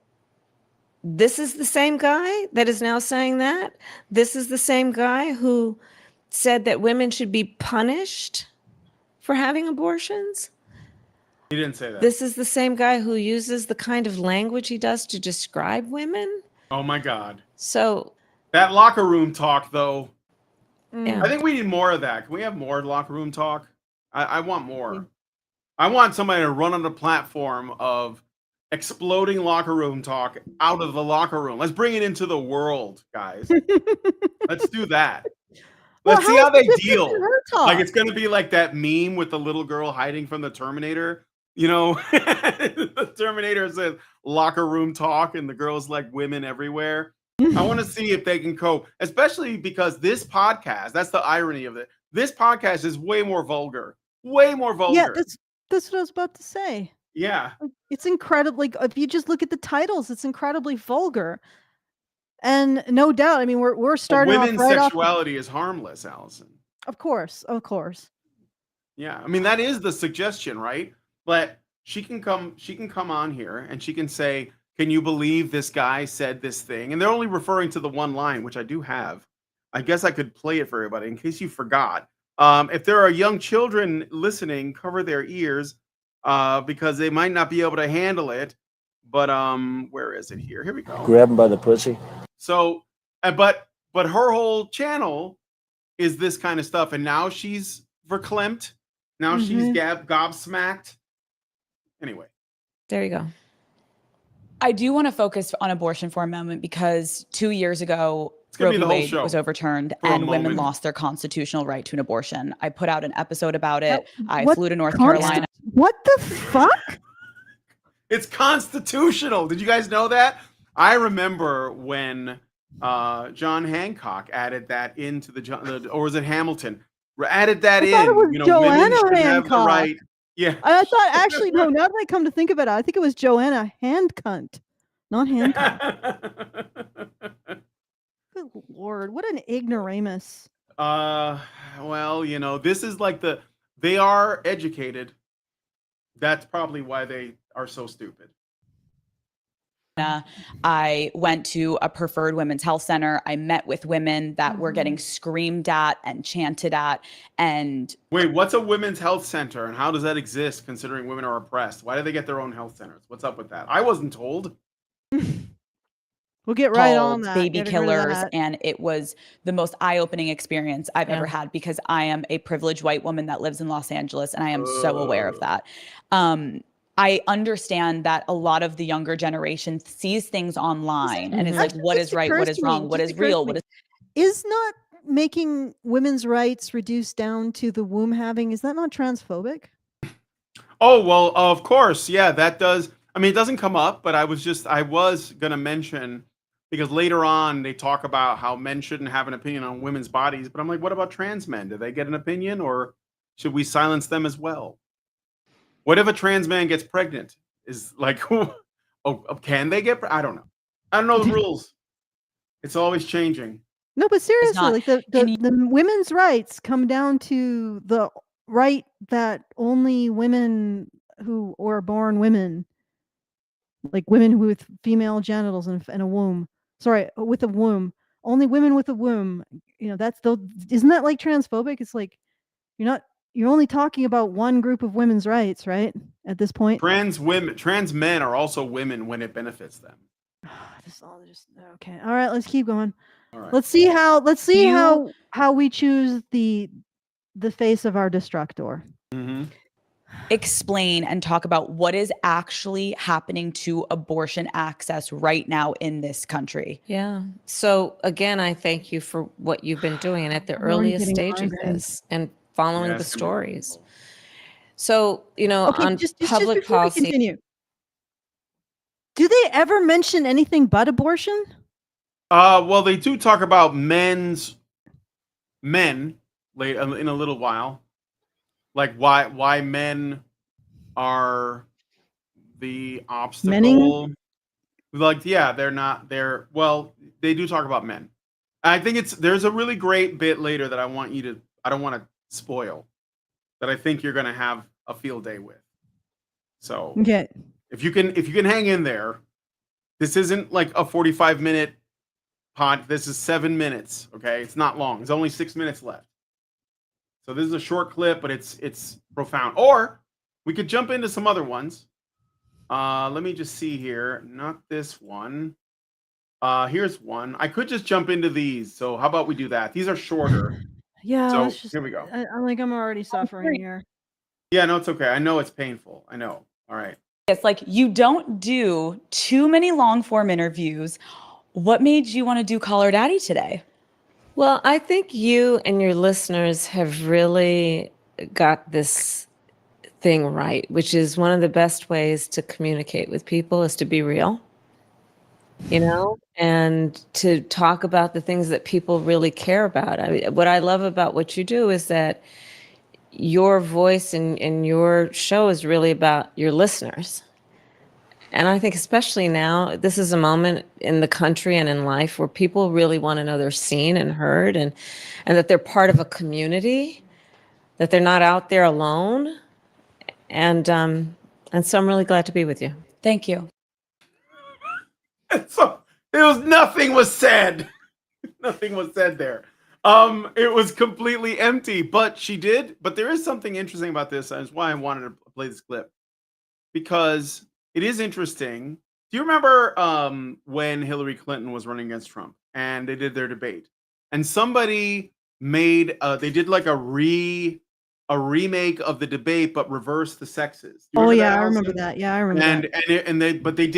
this is the same guy that is now saying that. This is the same guy who said that women should be punished for having abortions. He didn't say that. This is the same guy who uses the kind of language he does to describe women. Oh my God. So that locker room talk, though. Yeah. I think we need more of that. Can we have more locker room talk? I want more. I want somebody to run on the platform of exploding locker room talk out of the locker room. Let's bring it into the world, guys. Let's do that. Let's see how they deal. Like, it's going to be like that meme with the little girl hiding from the Terminator. The Terminator says locker room talk, and the girl's like women everywhere. I want to see if they can cope, especially because this podcast, that's the irony of it. This podcast is way more vulgar. Way more vulgar. Yeah, that's what I was about to say. Yeah. It's incredibly, if you just look at the titles, it's incredibly vulgar. And no doubt, I mean, we're starting off women's sexuality is harmless, Allison. Of course. Yeah, I mean, that is the suggestion, right? But she can come on here and she can say, can you believe this guy said this thing? And they're only referring to the one line, which I do have. I guess I could play it for everybody in case you forgot. If there are young children listening, cover their ears because they might not be able to handle it. But where is it here? Here we go. Grab him by the pussy. So, but her whole channel is this kind of stuff, and now she's verklempt Now she's Mhm. gobsmacked. Anyway, There you go. I do want to focus on abortion for a moment because 2 years ago, it's gonna Roe be v. the whole Wade show was overturned for a and women moment. lost their constitutional right to an abortion. I put out an episode about it. I What flew to North consti- Carolina. What the fuck? It's constitutional. Did you guys know that? I remember when John Hancock added that into or was it Hamilton? Added that I thought it in. was Women Joanna should have the Hancock. right. Yeah. I thought actually no. Now that I come to think about it, I think it was Joanna Handcunt, not Hancock. Good Lord, what an ignoramus! Well, this is like they are educated. That's probably why they are so stupid. I went to a preferred women's health center. I met with women that were getting screamed at and chanted at. And wait, what's a women's health center and how does that exist considering women are oppressed? Why do they get their own health centers? What's up with that? I wasn't told. We'll get right on that. Baby Get rid of killers, that. and it was the most eye-opening experience I've ever had because I am a privileged white woman that lives in Los Angeles, and I am so aware of that. I understand that a lot of the younger generation sees things online and is like, what is right, what is wrong, what is real, what is not making women's rights reduced down to the womb having, is that not transphobic? Oh, well, of course. Yeah, that does. I mean, it doesn't come up, but I was going to mention because later on they talk about how men shouldn't have an opinion on women's bodies. But I'm like, what about trans men? Do they get an opinion or should we silence them as well? What if a trans man gets pregnant? Is like, can they get? I don't know. I don't know the rules. It's always changing. No, but seriously, not. like the women's rights come down to the right that only women who are born women, like women with female genitals and a womb. Sorry, with a womb. Only women with a womb. Isn't that like transphobic? It's like you're only talking about one group of women's rights, right? At this point. Trans men are also women when it benefits them. This is all just okay. All right, let's keep going. All right. Let's see how we choose the face of our destructor. Mm-hmm. Explain and talk about what is actually happening to abortion access right now in this country. Yeah. So again, I thank you for what you've been doing and at the earliest stage of this and following the stories. So, on just public before policy. we continue, do they ever mention anything but abortion? Well, they do talk about men later in a little while, like why men are the obstacle. Like, yeah, they do talk about men. I think there's a really great bit later that I don't want to spoil, that I think you're gonna have a field day with. So Okay. if you can hang in there, this isn't like a 45-minute pod. This is 7 minutes. Okay, it's not long. It's only 6 minutes left. So this is a short clip, but it's profound. Or we could jump into some other ones. Let me just see here. Not this one. Here's one. I could just jump into these. So how about we do that? These are shorter. Yeah. So here we go. I'm already suffering here. Yeah, no, it's okay. I know it's painful. I know. All right. It's like you don't do too many long form interviews. What made you want to do Call Her Daddy today? Well, I think you and your listeners have really got this thing right, which is one of the best ways to communicate with people is to be real, and to talk about the things that people really care about. What I love about what you do is that your voice in your show is really about your listeners. And I think especially now, this is a moment in the country and in life where people really want to know they're seen and heard and that they're part of a community, that they're not out there alone. And so I'm really glad to be with you. Thank you. So nothing was said. Nothing was said there. It was completely empty, but there is something interesting about this. That's why I wanted to play this clip, because it is interesting. Do you remember when Hillary Clinton was running against Trump and they did their debate, and somebody they did like a a remake of the debate, but reverse the sexes. You Oh remember yeah, that, I remember Allison? that. Yeah, I remember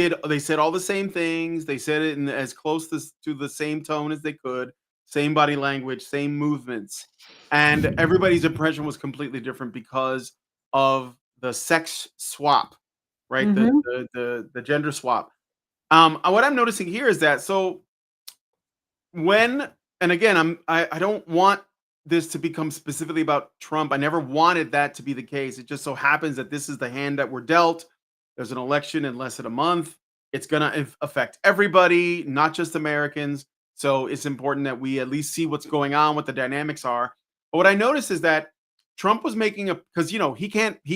that. They said all the same things. They said it in as close to the same tone as they could, same body language, same movements, and everybody's impression was completely different because of the sex swap, right? Mhm. The gender swap. What I'm noticing here is that when and again, I don't want this to become specifically about Trump. I never wanted that to be the case. It just so happens that this is the hand that we're dealt. There's an election in less than a month. It's going to affect everybody, not just Americans. So it's important that we at least see what's going on, what the dynamics are. But what I noticed is that Trump was making because he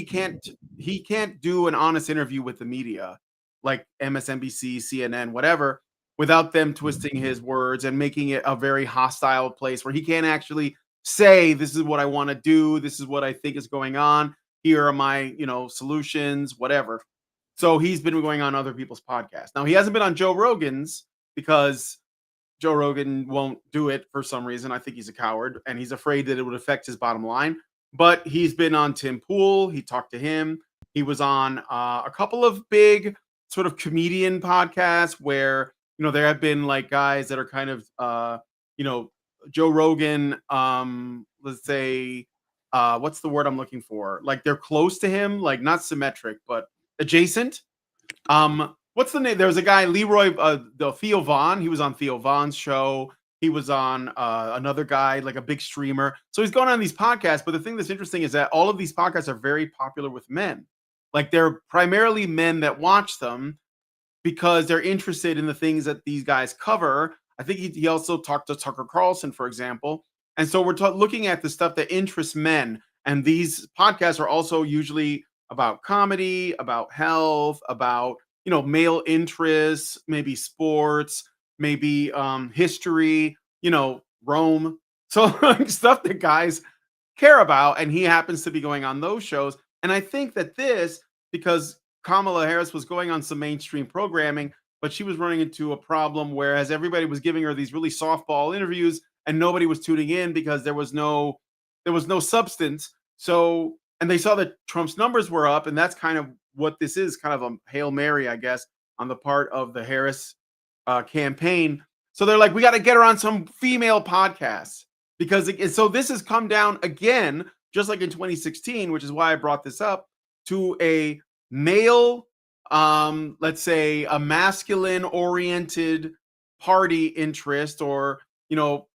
can't do an honest interview with the media like MSNBC, CNN, whatever, without them twisting his words and making it a very hostile place where he can't actually say, this is what I want to do, this is what I think is going on, here are my solutions, whatever. So he's been going on other people's podcasts. Now he hasn't been on Joe Rogan's because Joe Rogan won't do it for some reason. I think he's a coward and he's afraid that it would affect his bottom line. But he's been on Tim Pool. He talked to him. He was on a couple of big sort of comedian podcasts where there have been like guys that are kind of Joe Rogan, let's say what's the word I'm looking for? Like they're close to him, like not symmetric, but adjacent. What's the name? There was a guy, Leroy, the Theo Vaughn. He was on Theo Vaughn's show. He was on another guy, like a big streamer. So he's going on these podcasts. But the thing that's interesting is that all of these podcasts are very popular with men. Like they're primarily men that watch them because they're interested in the things that these guys cover. I think he also talked to Tucker Carlson, for example. And so we're looking at the stuff that interests men. And these podcasts are also usually about comedy, about health, about male interests, maybe sports, maybe history, Rome. So stuff that guys care about. And he happens to be going on those shows. And I think that because Kamala Harris was going on some mainstream programming, but she was running into a problem whereas everybody was giving her these really softball interviews and nobody was tuning in because there was no substance. So, and they saw that Trump's numbers were up, and that's kind of what this is, kind of a Hail Mary, I guess, on the part of the Harris campaign. So they're like, we got to get her on some female podcasts so this has come down again, just like in 2016, which is why I brought this up, to a male, let's say a masculine oriented party interest or,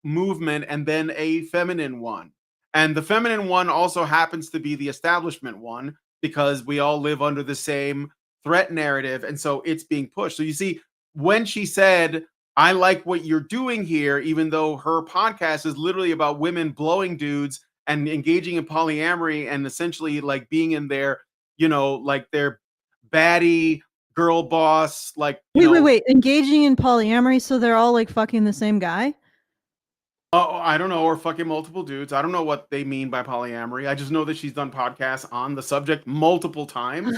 movement, and then a feminine one. And the feminine one also happens to be the establishment one because we all live under the same threat narrative. And so it's being pushed. So you see, when she said, I like what you're doing here, even though her podcast is literally about women blowing dudes and engaging in polyamory and essentially like being in their, like their baddie girl boss, like, Wait. Engaging in polyamory, so they're all like fucking the same guy? Oh, I don't know, or fucking multiple dudes. I don't know what they mean by polyamory. I just know that she's done podcasts on the subject multiple times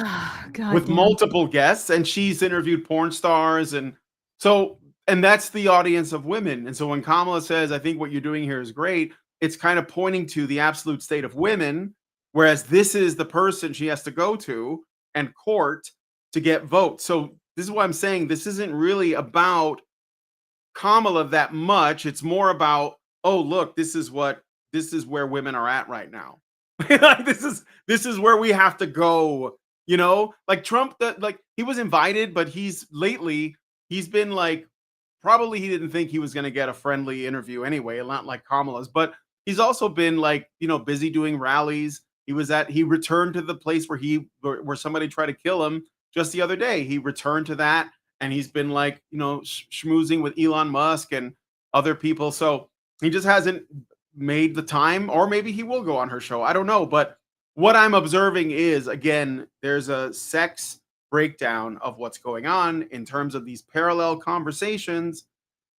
with multiple guests, and she's interviewed porn stars, and that's the audience of women. And so when Kamala says, I think what you're doing here is great, it's kind of pointing to the absolute state of women, whereas this is the person she has to go to and court to get votes. So this is why I'm saying this isn't really about Kamala that much. It's more about, oh, look, this is where women are at right now. Like this is where we have to go, like Trump, like he was invited, but he's been like, probably he didn't think he was going to get a friendly interview anyway, not like Kamala's, but he's also been like, busy doing rallies. He returned to the place where somebody tried to kill him just the other day. He returned to that, and he's been like, schmoozing with Elon Musk and other people. So he just hasn't made the time, or maybe he will go on her show. I don't know. But what I'm observing is, again, there's a sex breakdown of what's going on in terms of these parallel conversations.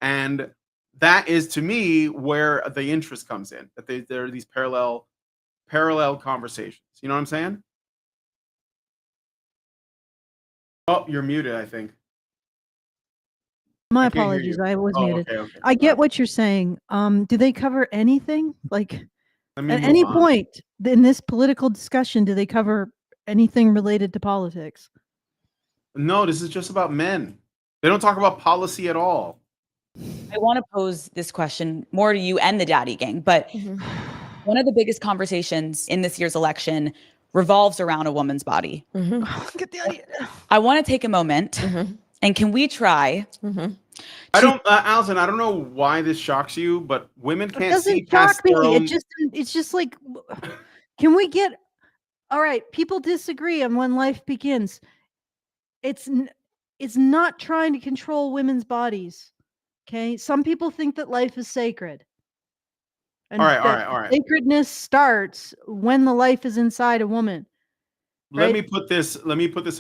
And that is, to me, where the interest comes in, that there are these parallel conversations. You know what I'm saying? Oh, you're muted, I think. My apologies. I was muted. Okay. I get what you're saying. Do they cover anything? Like, Let me At move any on. point in this political discussion, do they cover anything related to politics? No, this is just about men. They don't talk about policy at all. I want to pose this question more to you and the Daddy Gang, but one of the biggest conversations in this year's election revolves around a woman's body. Get the idea. I want to take a moment, and can we try? I don't, Allison. I don't know why this shocks you, but women It can't see doesn't past shock me. their own. It's just like, can we get? All right, people disagree on when life begins. It's not trying to control women's bodies. Okay, some people think that life is sacred. And All right, that all right. sacredness starts when the life is inside a woman. Let right? me put this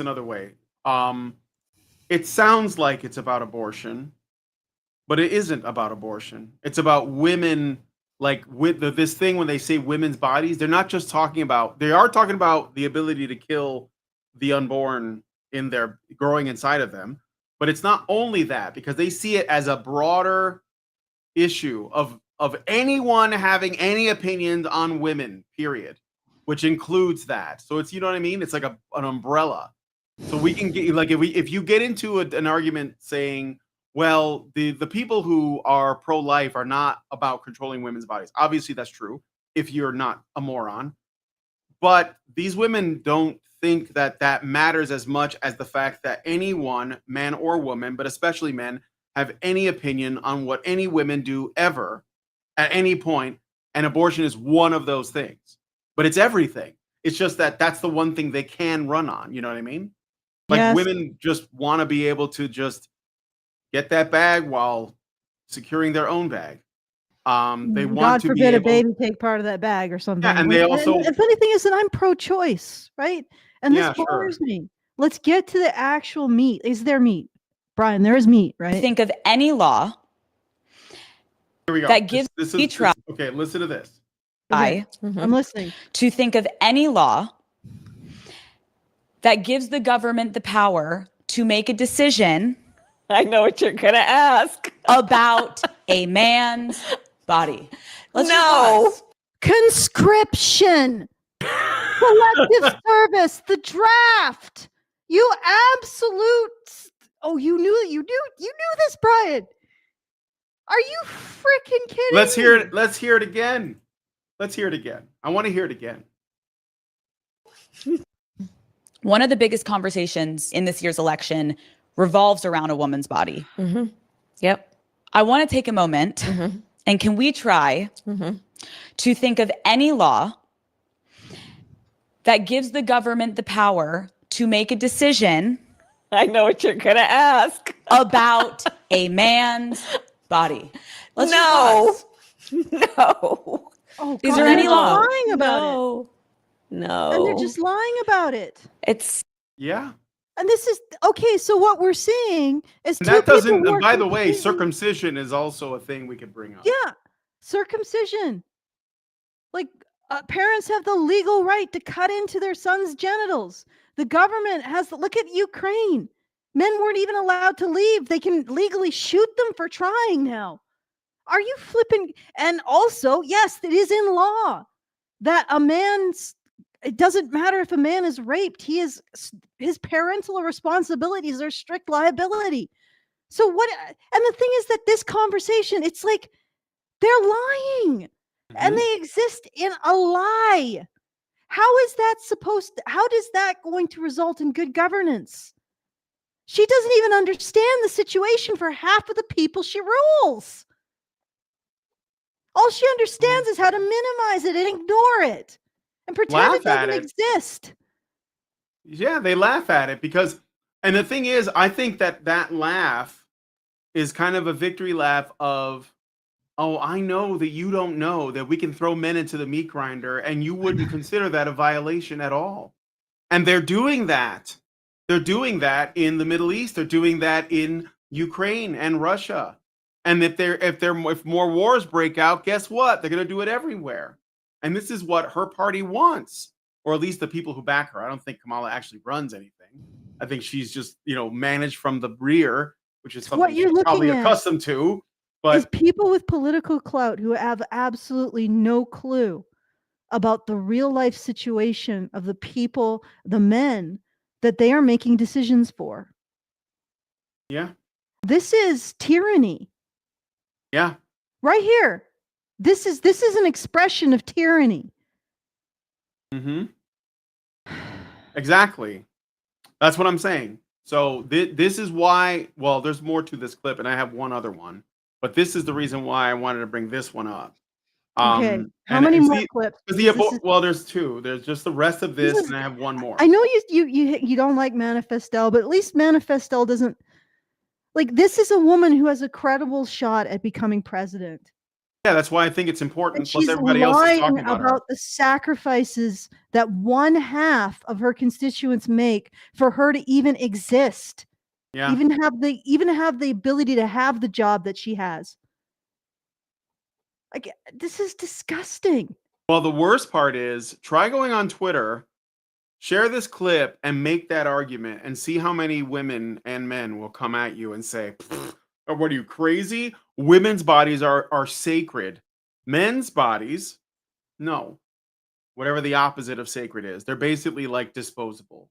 another way. It sounds like it's about abortion, but it isn't about abortion. It's about women, like with this thing when they say women's bodies, they're not just talking about, they are talking about the ability to kill the unborn in their growing inside of them. But it's not only that, because they see it as a broader issue of anyone having any opinions on women, period, which includes that. So it's, you know what I mean? It's like an umbrella. So we can get, like, if you get into an argument saying, well, the people who are pro-life are not about controlling women's bodies. Obviously, that's true if you're not a moron. But these women don't think that that matters as much as the fact that anyone, man or woman, but especially men, have any opinion on what any women do ever at any point. And abortion is one of those things. But it's everything. It's just that that's the one thing they can run on. You know what I mean? Like, Yes. women just want to be able to just get that bag while securing their own bag. They want God to forbid be a able, baby take part of that bag or something. Yeah, and they also- the funny thing is that I'm pro-choice, right? And Yeah, this sure. bothers me. Let's get to the actual meat. Is there meat? Brian, there is meat, right? Think of any law Here we go. that gives Okay, listen to this. Okay, Mhm. I'm listening. to think of any law that gives the government the power to make a decision I know what you're gonna ask. about a man's body. Let's No. just pause. Conscription, selective service, the draft. You absolute. Oh, you knew this, Brian. Are you freaking kidding Let's hear me? it. Let's hear it again. Let's hear it again. I want to hear it again. One of the biggest conversations in this year's election revolves around a woman's body. Mm-hmm. Yep. I want to take a moment, Mm-hmm. and can we try Mm-hmm. to think of any law that gives the government the power to make a decision I know what you're gonna ask. about a man's body? Let's just No. pause. No. Oh, Is God, there any they're law? lying about it, No. No. and they're just lying about it. It's Yeah. And this is okay. So what we're seeing is And two that doesn't, people who are by the way, completely- circumcision is also a thing we could bring up. Yeah, circumcision. Like, parents have the legal right to cut into their son's genitals. The government has look at Ukraine. Men weren't even allowed to leave. They can legally shoot them for trying now. Are you flipping? And also, yes, it is in law that a man's. It doesn't matter if a man is raped. His parental responsibilities are strict liability. So what? And the thing is that this conversation, it's like they're lying. And Mhm. they exist in a lie. How is that how does that going to result in good governance? She doesn't even understand the situation for half of the people she rules. All she understands is how to minimize it and ignore it and pretend Laugh it doesn't at it. exist. Yeah, they laugh at it because, and the thing is, I think that laugh is kind of a victory laugh of, oh, I know that you don't know that we can throw men into the meat grinder and you wouldn't consider that a violation at all. And they're doing that. They're doing that in the Middle East. They're doing that in Ukraine and Russia. And if more wars break out, guess what? They're going to do it everywhere. And this is what her party wants, or at least the people who back her. I don't think Kamala actually runs anything. I think she's just, managed from the rear, which is It's what something you're she's probably looking at. accustomed to. Is But people with political clout who have absolutely no clue about the real life situation of the people, the men that they are making decisions for. Yeah. This is tyranny. Yeah. Right here. This is an expression of tyranny. Mm-hmm. Exactly. That's what I'm saying. So this is why, well, there's more to this clip, and I have one other one, but this is the reason why I wanted to bring this one up. Okay. How many more clips? Well, there's two. There's just the rest of this, and I have one more. I know you don't like Manifestel, but at least Manifestel doesn't, like, this is a woman who has a credible shot at becoming president. Yeah, that's why I think it's important. And Plus, she's everybody else is lying talking about her. the sacrifices that one half of her constituents make for her to even exist. Yeah. Even have the ability to have the job that she has. Like, this is disgusting. Well, the worst part is, try going on Twitter, share this clip, and make that argument, and see how many women and men will come at you and say, "What are you, crazy? Women's bodies are sacred. Men's bodies, no. Whatever the opposite of sacred is, they're basically like disposable."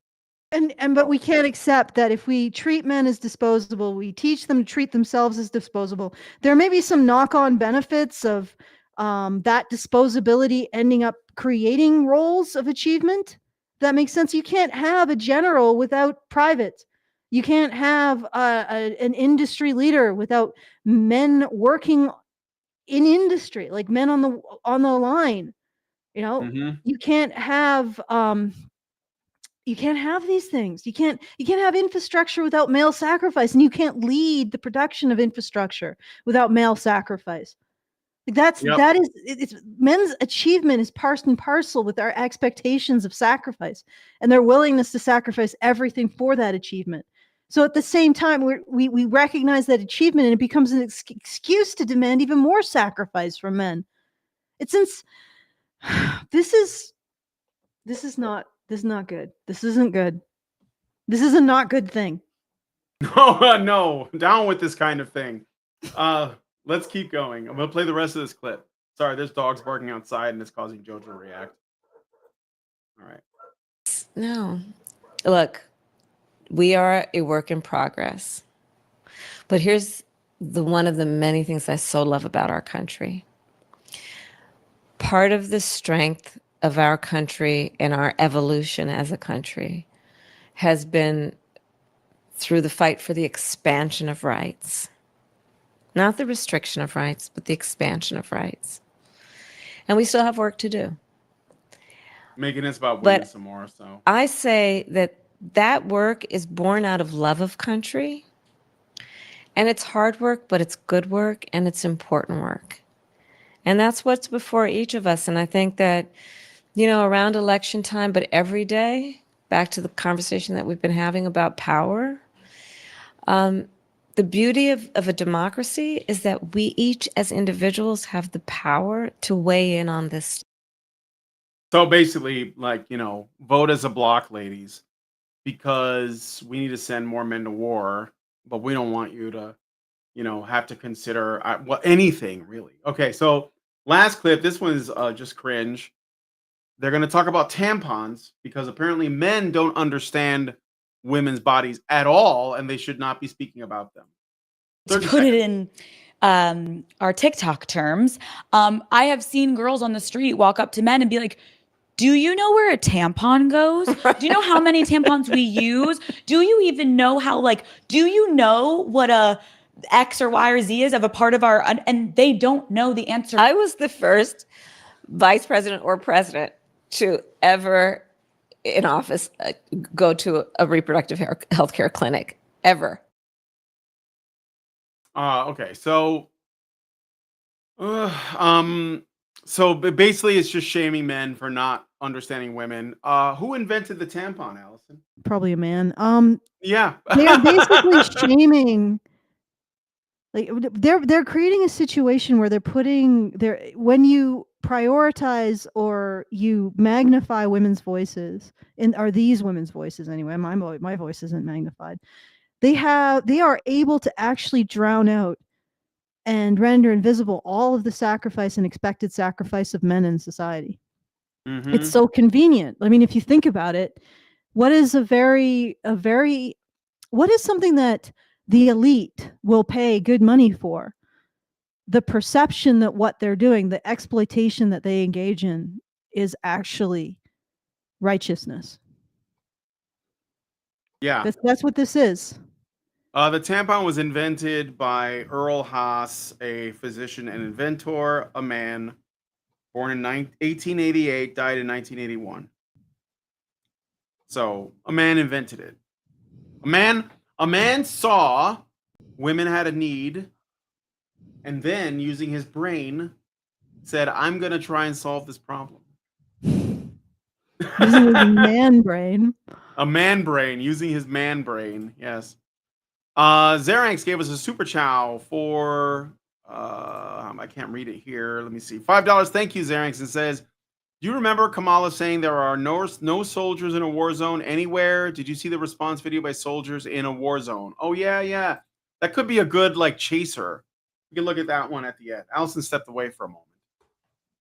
But we can't accept that if we treat men as disposable, we teach them to treat themselves as disposable. There may be some knock-on benefits of that disposability ending up creating roles of achievement. That makes sense. You can't have a general without privates. You can't have an industry leader without men working in industry, like men on the line. You know, Mhm. you can't have these things. You can't have infrastructure without male sacrifice, and you can't lead the production of infrastructure without male sacrifice. Like it's men's achievement is part and parcel with our expectations of sacrifice and their willingness to sacrifice everything for that achievement. So at the same time, we recognize that achievement, and it becomes an excuse to demand even more sacrifice from men. This is not good. This isn't good. This is a not good thing. No, down with this kind of thing. Let's keep going. I'm gonna play the rest of this clip. Sorry, there's dogs barking outside, and it's causing Jojo to react. All right. No. Look, we are a work in progress. But here's one of the many things I so love about our country. Part of the strength of our country and our evolution as a country has been through the fight for the expansion of rights. Not the restriction of rights, but the expansion of rights. And we still have work to do. Making this about women some more. So I say that work is born out of love of country. And it's hard work, but it's good work, and it's important work. And that's what's before each of us. And I think that, around election time, but every day, back to the conversation that we've been having about power, the beauty of a democracy is that we each as individuals have the power to weigh in on this. So basically, vote as a block, ladies, because we need to send more men to war, but we don't want you to, have to consider anything really. Okay, so last clip. This one is just cringe. They're going to talk about tampons because apparently men don't understand women's bodies at all, and they should not be speaking about them. To put it in our TikTok terms, I have seen girls on the street walk up to men and be like, "Do you know where a tampon goes? Do you know how many tampons we use? Do you even know do you know what a X or Y or Z is of a part of our," and they don't know the answer. I was the first vice president or president to ever in office go to a reproductive health care clinic ever. Okay, so so basically it's just shaming men for not understanding women. Who invented the tampon, Allison? Probably a man. Yeah. They're basically shaming. Like, they're creating a situation where they're putting when you prioritize or you magnify women's voices, or these women's voices anyway. My voice isn't magnified. They are able to actually drown out and render invisible all of the sacrifice and expected sacrifice of men in society. It's so convenient. I mean, if you think about it, what is something that the elite will pay good money for? The perception that what they're doing, the exploitation that they engage in, is actually righteousness. Yeah. That's what this is. The tampon was invented by Earl Haas, a physician and inventor, a man born in 1888, died in 1981. So a man invented it. A man saw women had a need, and then using his brain said, "I'm going to try and solve this problem." Using his man brain. A man brain, using his man brain. Yes. Xeranx gave us a super chow for I can't read it here. Let me see. $5. Thank you, Xeranx, and says, "Do you remember Kamala saying there are no soldiers in a war zone anywhere? Did you see the response video by soldiers in a war zone?" Oh yeah. That could be a good like chaser. We can look at that one at the end. Allison stepped away for a moment.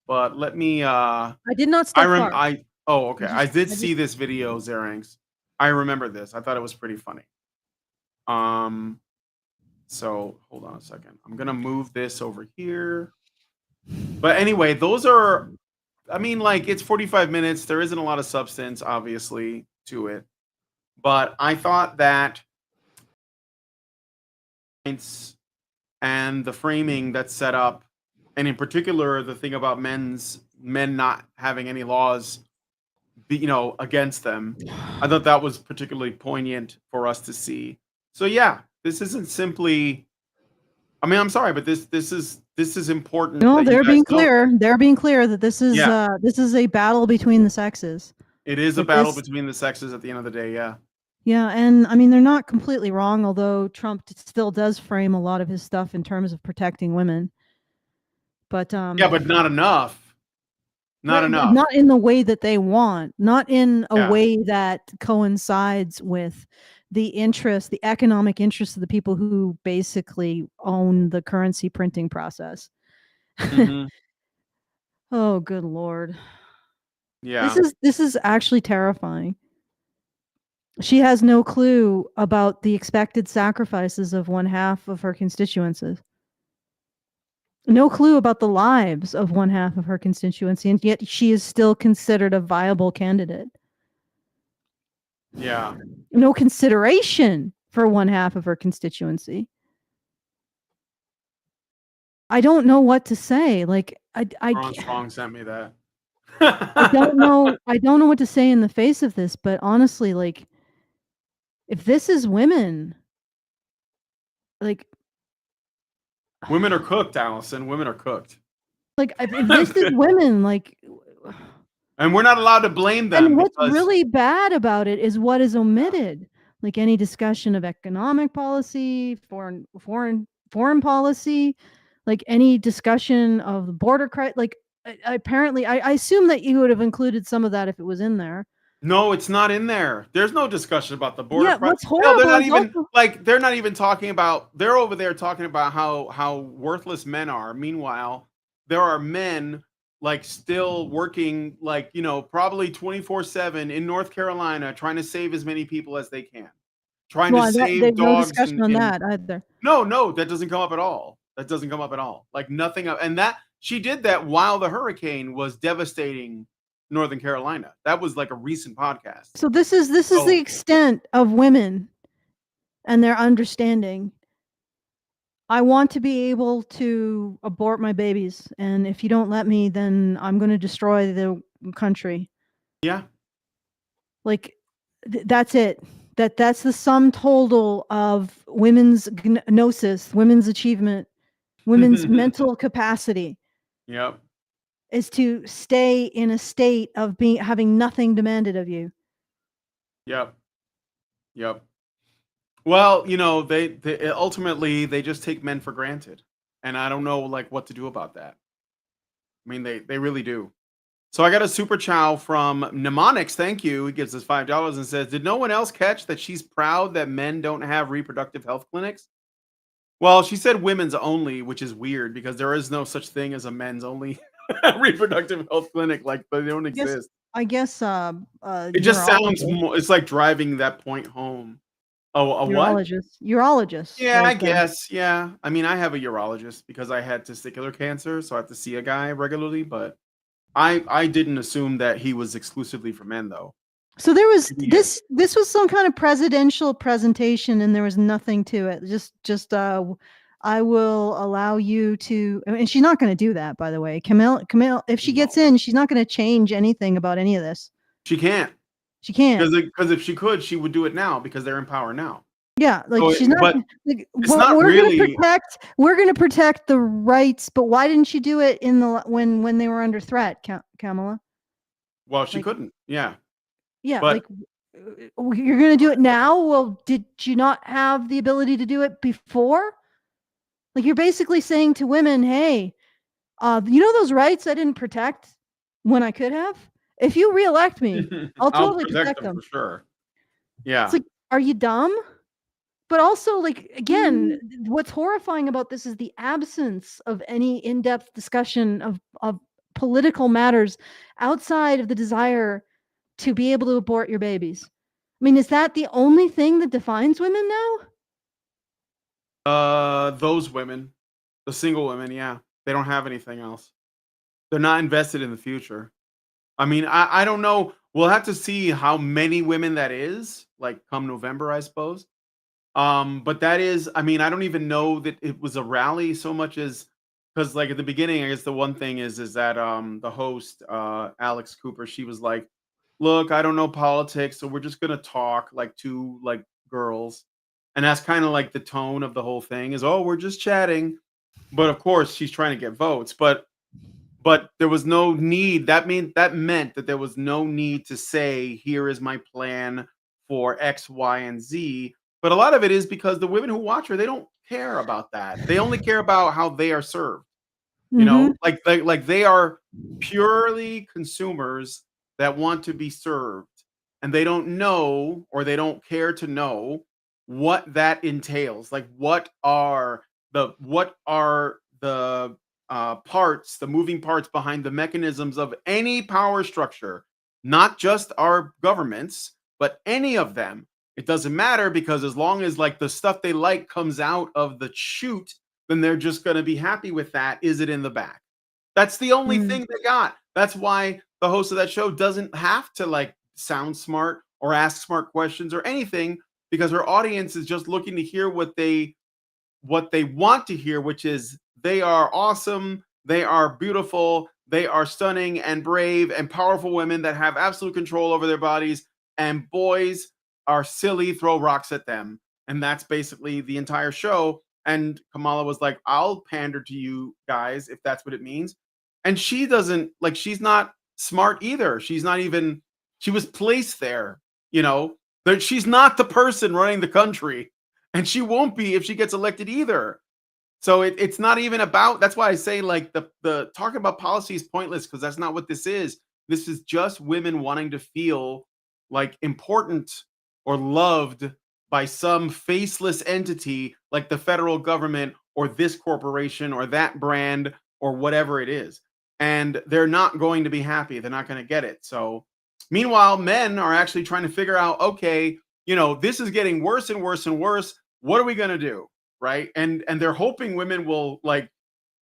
But let me I did not step far. Okay. I did see this video, Xeranx. I remember this. I thought it was pretty funny. So hold on a second. I'm gonna move this over here. But anyway, those are, I mean, like, it's 45 minutes. There isn't a lot of substance, obviously, to it. But I thought that and the framing that's set up, and in particular the thing about men not having any laws against them, I thought that was particularly poignant for us to see. So yeah, this isn't simply, I mean, I'm sorry, but this is important. No, they're being clear. They're being clear that this is a battle between the sexes. It is a battle between the sexes at the end of the day, yeah. Yeah, and I mean, they're not completely wrong, although Trump still does frame a lot of his stuff in terms of protecting women. But yeah, but not enough. Not enough. Not in the way that they want. Not in a way that coincides with the economic interests of the people who basically own the currency printing process. Mm-hmm. Oh, good Lord. Yeah. This is actually terrifying. She has no clue about the expected sacrifices of one half of her constituencies. No clue about the lives of one half of her constituency, and yet she is still considered a viable candidate. Yeah. No consideration for one half of her constituency. I don't know what to say. Like, Strong sent me that. I don't know what to say in the face of this, but honestly, like, if this is women, like, women are cooked, Allison. Women are cooked. Like, if this is women, like, and we're not allowed to blame them. And what's really bad about it is what is omitted, like any discussion of economic policy, foreign policy, like any discussion of the border crisis. Like, apparently, I assume that you would have included some of that if it was in there. No, it's not in there. There's no discussion about the border. Yeah, what's horrible? They're not even talking about. They're over there talking about how worthless men are. Meanwhile, there are men like still working, like, probably 24/7 in North Carolina, trying to save as many people as they can, trying to save dogs. No discussion on that either. No, that doesn't come up at all. Like nothing. And that she did that while the hurricane was devastating Northern Carolina. That was like a recent podcast. So this is the extent of women and their understanding. I want to be able to abort my babies, and if you don't let me, then I'm going to destroy the country. Yeah. Like, that's it. That's the sum total of women's gnosis, women's achievement, women's mental capacity. Yep. Is to stay in a state of having nothing demanded of you. Yep. Well, they ultimately they just take men for granted, and I don't know like what to do about that. I mean, they really do. So I got a super chow from Mnemonics. Thank you. He gives us $5 and says, "Did no one else catch that she's proud that men don't have reproductive health clinics?" Well, she said women's only, which is weird because there is no such thing as a men's only reproductive health clinic, like they don't Yes. exist. I guess It just sounds more, it's like driving that point home. Oh, a what? urologist. Yeah, I like, guess. Yeah. I mean, I have a urologist because I had testicular cancer, so I have to see a guy regularly, but I didn't assume that he was exclusively for men though. So there was Maybe he is. this was some kind of presidential presentation, and there was nothing to it. Just I will allow you to, and she's not going to do that, by the way. Camille, if she gets in, she's not going to change anything about any of this. She can't. She can't. Because if she could, she would do it now because they're in power now. Yeah, like So she's not. but Like, it's not really. We're going to protect the rights, but why didn't she do it in the when they were under threat, Kamala? Well, she Like- couldn't. Yeah. Yeah, But- like you're going to do it now. Well, did you not have the ability to do it before? Like you're basically saying to women, "Hey, you know those rights I didn't protect when I could have? If you reelect me, I'll totally protect them." for sure. Yeah. It's like, are you dumb? But also, like, again, what's horrifying about this is the absence of any in-depth discussion of political matters outside of the desire to be able to abort your babies. I mean, is that the only thing that defines women now? Those women, the single women, yeah, they don't have anything else. They're not invested in the future. I mean, I don't know. We'll have to see how many women that is, like come November, I suppose. But that is, I mean, I don't even know that it was a rally so much as because like at the beginning, I guess the one thing is that the host, Alex Cooper, she was like, look, I don't know politics, so we're just gonna talk like two like girls. And that's kind of like the tone of the whole thing is, oh, we're just chatting. But of course, she's trying to get votes. But there was no need. That meant that there was no need to say, here is my plan for X, Y, and Z. But a lot of it is because the women who watch her, they don't care about that. They only care about how they are served. You know, like they are purely consumers that want to be served, and they don't know or they don't care to know what that entails. Like, what are the parts, the moving parts behind the mechanisms of any power structure, not just our governments, but any of them. It doesn't matter because as long as like the stuff they like comes out of the chute, then they're just going to be happy with that. Is it in the back? That's the only thing they got. That's why the host of that show doesn't have to like sound smart or ask smart questions or anything because her audience is just looking to hear what they want to hear, which is they are awesome, they are beautiful, they are stunning and brave and powerful women that have absolute control over their bodies, and boys are silly, throw rocks at them. And that's basically the entire show. And Kamala was like, I'll pander to you guys if that's what it means. And she doesn't, like, she's not smart either. She's not even, she was placed there, you know, that she's not the person running the country. And she won't be if she gets elected either. So it's not even about, that's why I say like the talking about policy is pointless because that's not what this is. This is just women wanting to feel like important or loved by some faceless entity like the federal government or this corporation or that brand or whatever it is. And they're not going to be happy. They're not going to get it. So meanwhile, men are actually trying to figure out, okay, you know, this is getting worse and worse and worse. What are we going to do? Right. And they're hoping women will like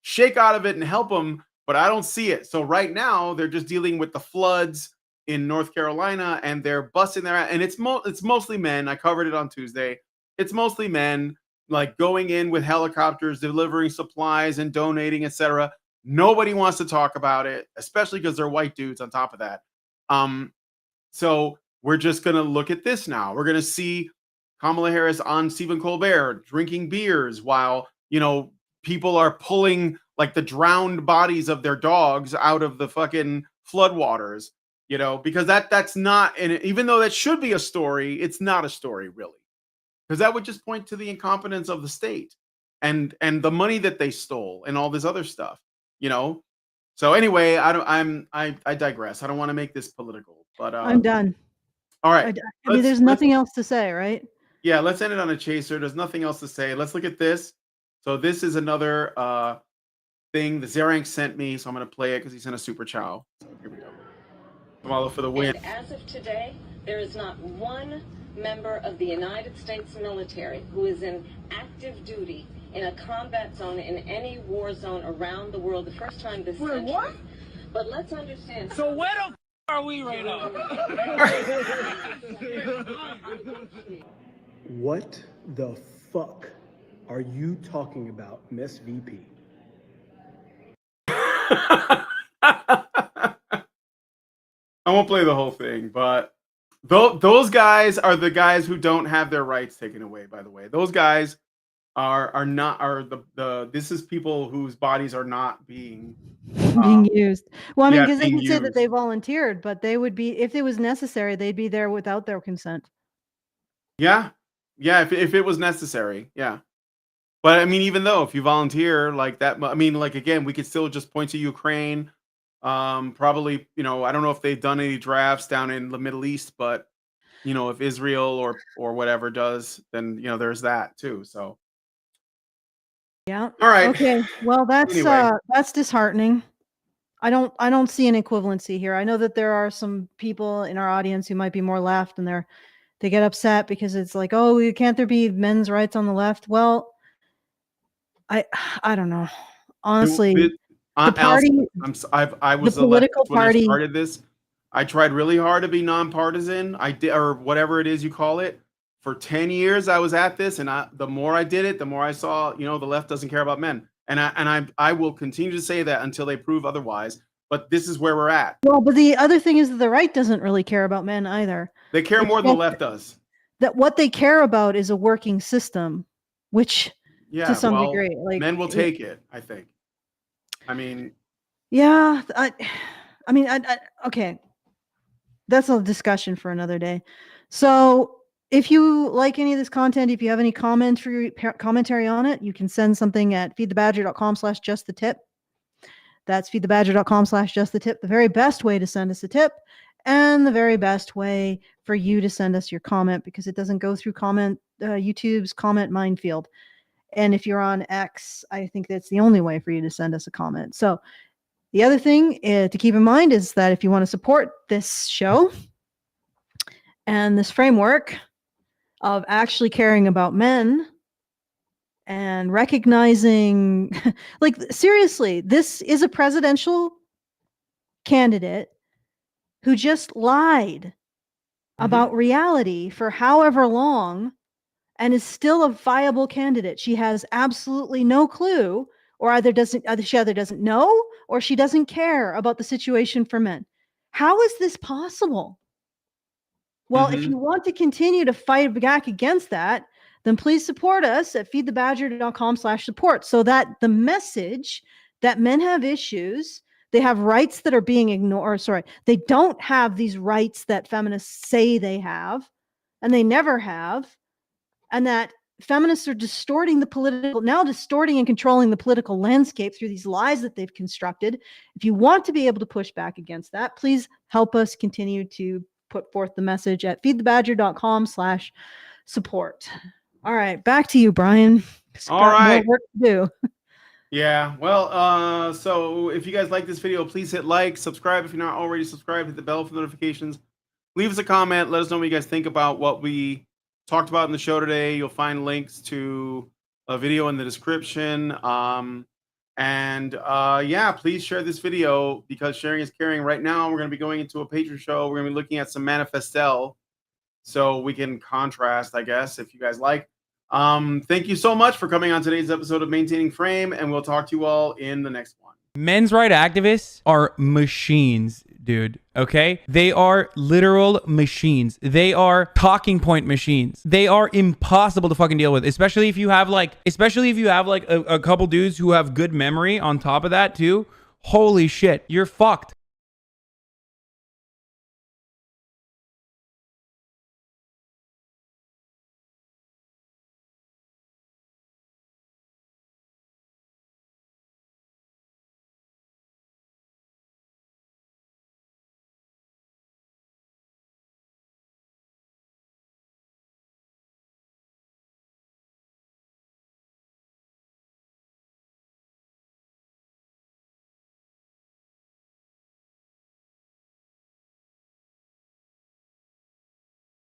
shake out of it and help them. But I don't see it. So right now they're just dealing with the floods in North Carolina and they're busting their ass. And it's mostly men. I covered it on Tuesday. It's mostly men like going in with helicopters, delivering supplies and donating, etc. Nobody wants to talk about it, especially because they're white dudes on top of that. So we're just going to look at this now. We're going to see Kamala Harris on Stephen Colbert drinking beers while, you know, people are pulling like the drowned bodies of their dogs out of the fucking floodwaters, you know, because that's not, and even though that should be a story, it's not a story really, because that would just point to the incompetence of the state and the money that they stole and all this other stuff, you know. So anyway, I digress. I don't want to make this political, but I'm done. All right. I mean, there's nothing else to say, right? Yeah, let's end it on a chaser. There's nothing else to say. Let's look at this. So this is another thing the Zerank sent me, so I'm going to play it because he sent a super chow. So here we go. Kamala for the win. And as of today, there is not one member of the United States military who is in active duty in a combat zone in any war zone around the world. The first time this century. What? But let's understand. So where the are we right now? What the fuck are you talking about, Miss VP? I won't play the whole thing, but those guys are the guys who don't have their rights taken away, by the way. Those guys are this is people whose bodies are not being used. Well, I mean, yeah, because they being can say that used. they volunteered, but they would be, if it was necessary, they'd be there without their consent. Yeah. If it was necessary, yeah. But I mean, even though if you volunteer like that, I mean, like again, we could still just point to Ukraine. Probably, I don't know if they've done any drafts down in the Middle East, but if Israel or whatever does, then there's that too. So Yeah. all right. Okay. Well, Anyway. that's disheartening. I don't see an equivalency here. I know that there are some people in our audience who might be more left, and they get upset because it's like, oh, can't there be men's rights on the left? Well, I don't know. Honestly, the party, I was the political when party I started this. I tried really hard to be nonpartisan. I did, or whatever it is you call it. For 10 years, I was at this, and the more I did it, the more I saw, the left doesn't care about men, and I will continue to say that until they prove otherwise. But this is where we're at. Well, but the other thing is that the right doesn't really care about men either. They care more than the left does. That what they care about is a working system, which to some degree, like men will take it. I think. I mean, yeah. Okay, that's a discussion for another day. So if you like any of this content, if you have any commentary on it, you can send something at feedthebadger.com/justthetip. That's feedthebadger.com/justthetip. The very best way to send us a tip, and the very best way for you to send us your comment, because it doesn't go through YouTube's comment minefield. And if you're on X, I think that's the only way for you to send us a comment. So the other thing to keep in mind is that if you want to support this show and this framework of actually caring about men and recognizing, like, seriously, this is a presidential candidate who just lied about reality for however long and is still a viable candidate. She has absolutely no clue, or she either doesn't know or she doesn't care about the situation for men. How is this possible? Well, if you want to continue to fight back against that, then please support us at feedthebadger.com/support, so that the message that men have issues, they have rights that are being ignored. Sorry, they don't have these rights that feminists say they have, and they never have, and that feminists are distorting and controlling the political landscape through these lies that they've constructed. If you want to be able to push back against that, please help us continue to put forth the message at feedthebadger.com/support. All right, back to you, Brian. All right. More work to do. Yeah. Well, so if you guys like this video, please hit like, subscribe if you're not already subscribed, hit the bell for notifications. Leave us a comment. Let us know what you guys think about what we talked about in the show today. You'll find links to a video in the description. Yeah, please share this video, because sharing is caring. Right now, we're going to be going into a Patreon show. We're going to be looking at some manifestel, so we can contrast, I guess, if you guys like. Thank you so much for coming on today's episode of Maintaining Frame, and we'll talk to you all in the next one. Men's right activists are machines, dude. Okay? They are literal machines. They are talking point machines. They are impossible to fucking deal with, especially if you have like a couple dudes who have good memory on top of that too. Holy shit, you're fucked.